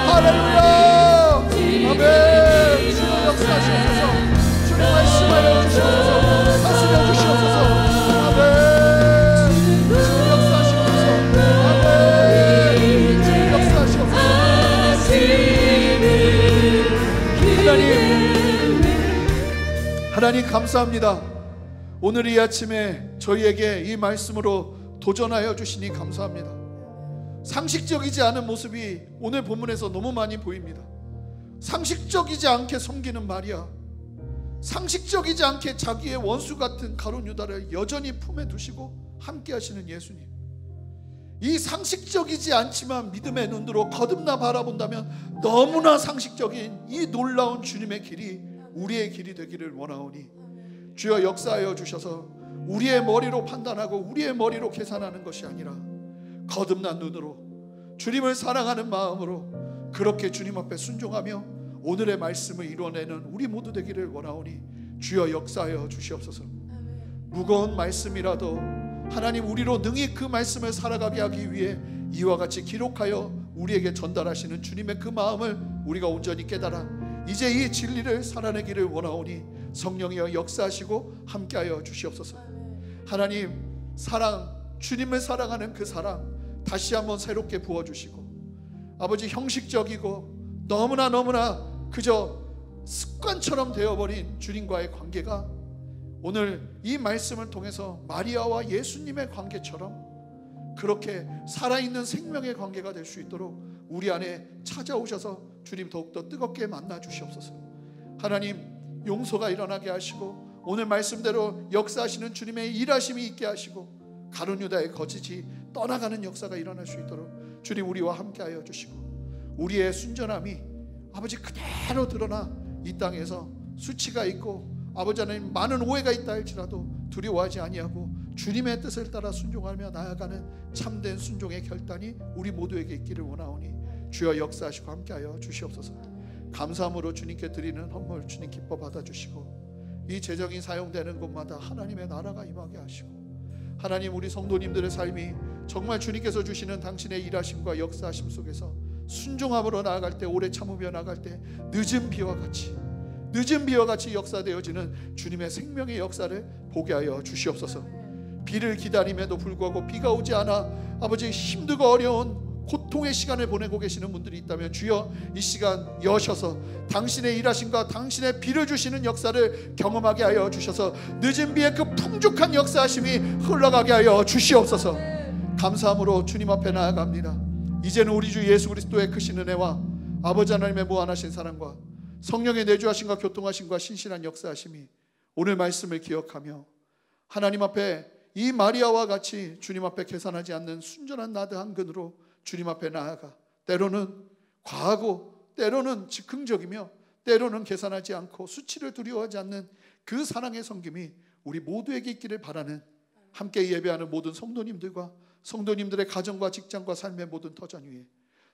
할렐루야. 아멘. 주여 역사하시옵소서. 주님 말씀하여 주시옵소서. 다스려 주시옵소서. 아멘. 주님 역사하시옵소서. 아멘. 주님 역사하시옵소서. 하나님 감사합니다. 오늘 이 아침에 저희에게 이 말씀으로 도전하여 주시니 감사합니다. 상식적이지 않은 모습이 오늘 본문에서 너무 많이 보입니다. 상식적이지 않게 섬기는 마리아, 상식적이지 않게 자기의 원수 같은 가룟 유다를 여전히 품에 두시고 함께 하시는 예수님. 이 상식적이지 않지만 믿음의 눈으로 거듭나 바라본다면 너무나 상식적인 이 놀라운 주님의 길이 우리의 길이 되기를 원하오니 주여 역사하여 주셔서 우리의 머리로 판단하고 우리의 머리로 계산하는 것이 아니라 거듭난 눈으로 주님을 사랑하는 마음으로 그렇게 주님 앞에 순종하며 오늘의 말씀을 이뤄내는 우리 모두 되기를 원하오니 주여 역사하여 주시옵소서. 무거운 말씀이라도 하나님, 우리로 능히 그 말씀을 살아가게 하기 위해 이와 같이 기록하여 우리에게 전달하시는 주님의 그 마음을 우리가 온전히 깨달아 이제 이 진리를 살아내기를 원하오니 성령이여 역사하시고 함께하여 주시옵소서. 하나님, 사랑, 주님을 사랑하는 그 사랑 다시 한번 새롭게 부어주시고 아버지, 형식적이고 너무나 그저 습관처럼 되어버린 주님과의 관계가 오늘 이 말씀을 통해서 마리아와 예수님의 관계처럼 그렇게 살아있는 생명의 관계가 될 수 있도록 우리 안에 찾아오셔서 주님 더욱더 뜨겁게 만나 주시옵소서. 하나님, 용서가 일어나게 하시고 오늘 말씀대로 역사하시는 주님의 일하심이 있게 하시고 가룟 유다의 거짓이 떠나가는 역사가 일어날 수 있도록 주님 우리와 함께하여 주시고 우리의 순전함이 아버지 그대로 드러나 이 땅에서 수치가 있고 아버지 하나님 많은 오해가 있다 할지라도 두려워하지 아니하고 주님의 뜻을 따라 순종하며 나아가는 참된 순종의 결단이 우리 모두에게 있기를 원하오니 주여 역사하시고 함께하여 주시옵소서. 감사함으로 주님께 드리는 헌물 주님 기뻐 받아주시고 이 재정이 사용되는 곳마다 하나님의 나라가 임하게 하시고 하나님, 우리 성도님들의 삶이 정말 주님께서 주시는 당신의 일하심과 역사하심 속에서 순종함으로 나아갈 때, 오래 참으며 나아갈 때 늦은 비와 같이 역사되어지는 주님의 생명의 역사를 보게 하여 주시옵소서. 비를 기다림에도 불구하고 비가 오지 않아 아버지 힘들고 어려운 고통의 시간을 보내고 계시는 분들이 있다면 주여 이 시간 여셔서 당신의 일하심과 당신의 비를 주시는 역사를 경험하게 하여 주셔서 늦은 비의 그 풍족한 역사하심이 흘러가게 하여 주시옵소서. 감사함으로 주님 앞에 나아갑니다. 이제는 우리 주 예수 그리스도의 크신 은혜와 아버지 하나님의 무한하신 사랑과 성령의 내주하심과 교통하심과 신실한 역사하심이 오늘 말씀을 기억하며 하나님 앞에 이 마리아와 같이 주님 앞에 계산하지 않는 순전한 나드 한 근으로 주님 앞에 나아가 때로는 과하고 때로는 즉흥적이며 때로는 계산하지 않고 수치를 두려워하지 않는 그 사랑의 섬김이 우리 모두에게 있기를 바라는, 함께 예배하는 모든 성도님들과 성도님들의 가정과 직장과 삶의 모든 터전 위에,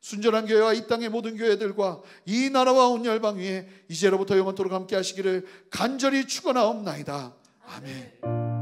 순전한 교회와 이 땅의 모든 교회들과 이 나라와 온 열방 위에 이제로부터 영원토록 함께 하시기를 간절히 축원하옵나이다. 아멘.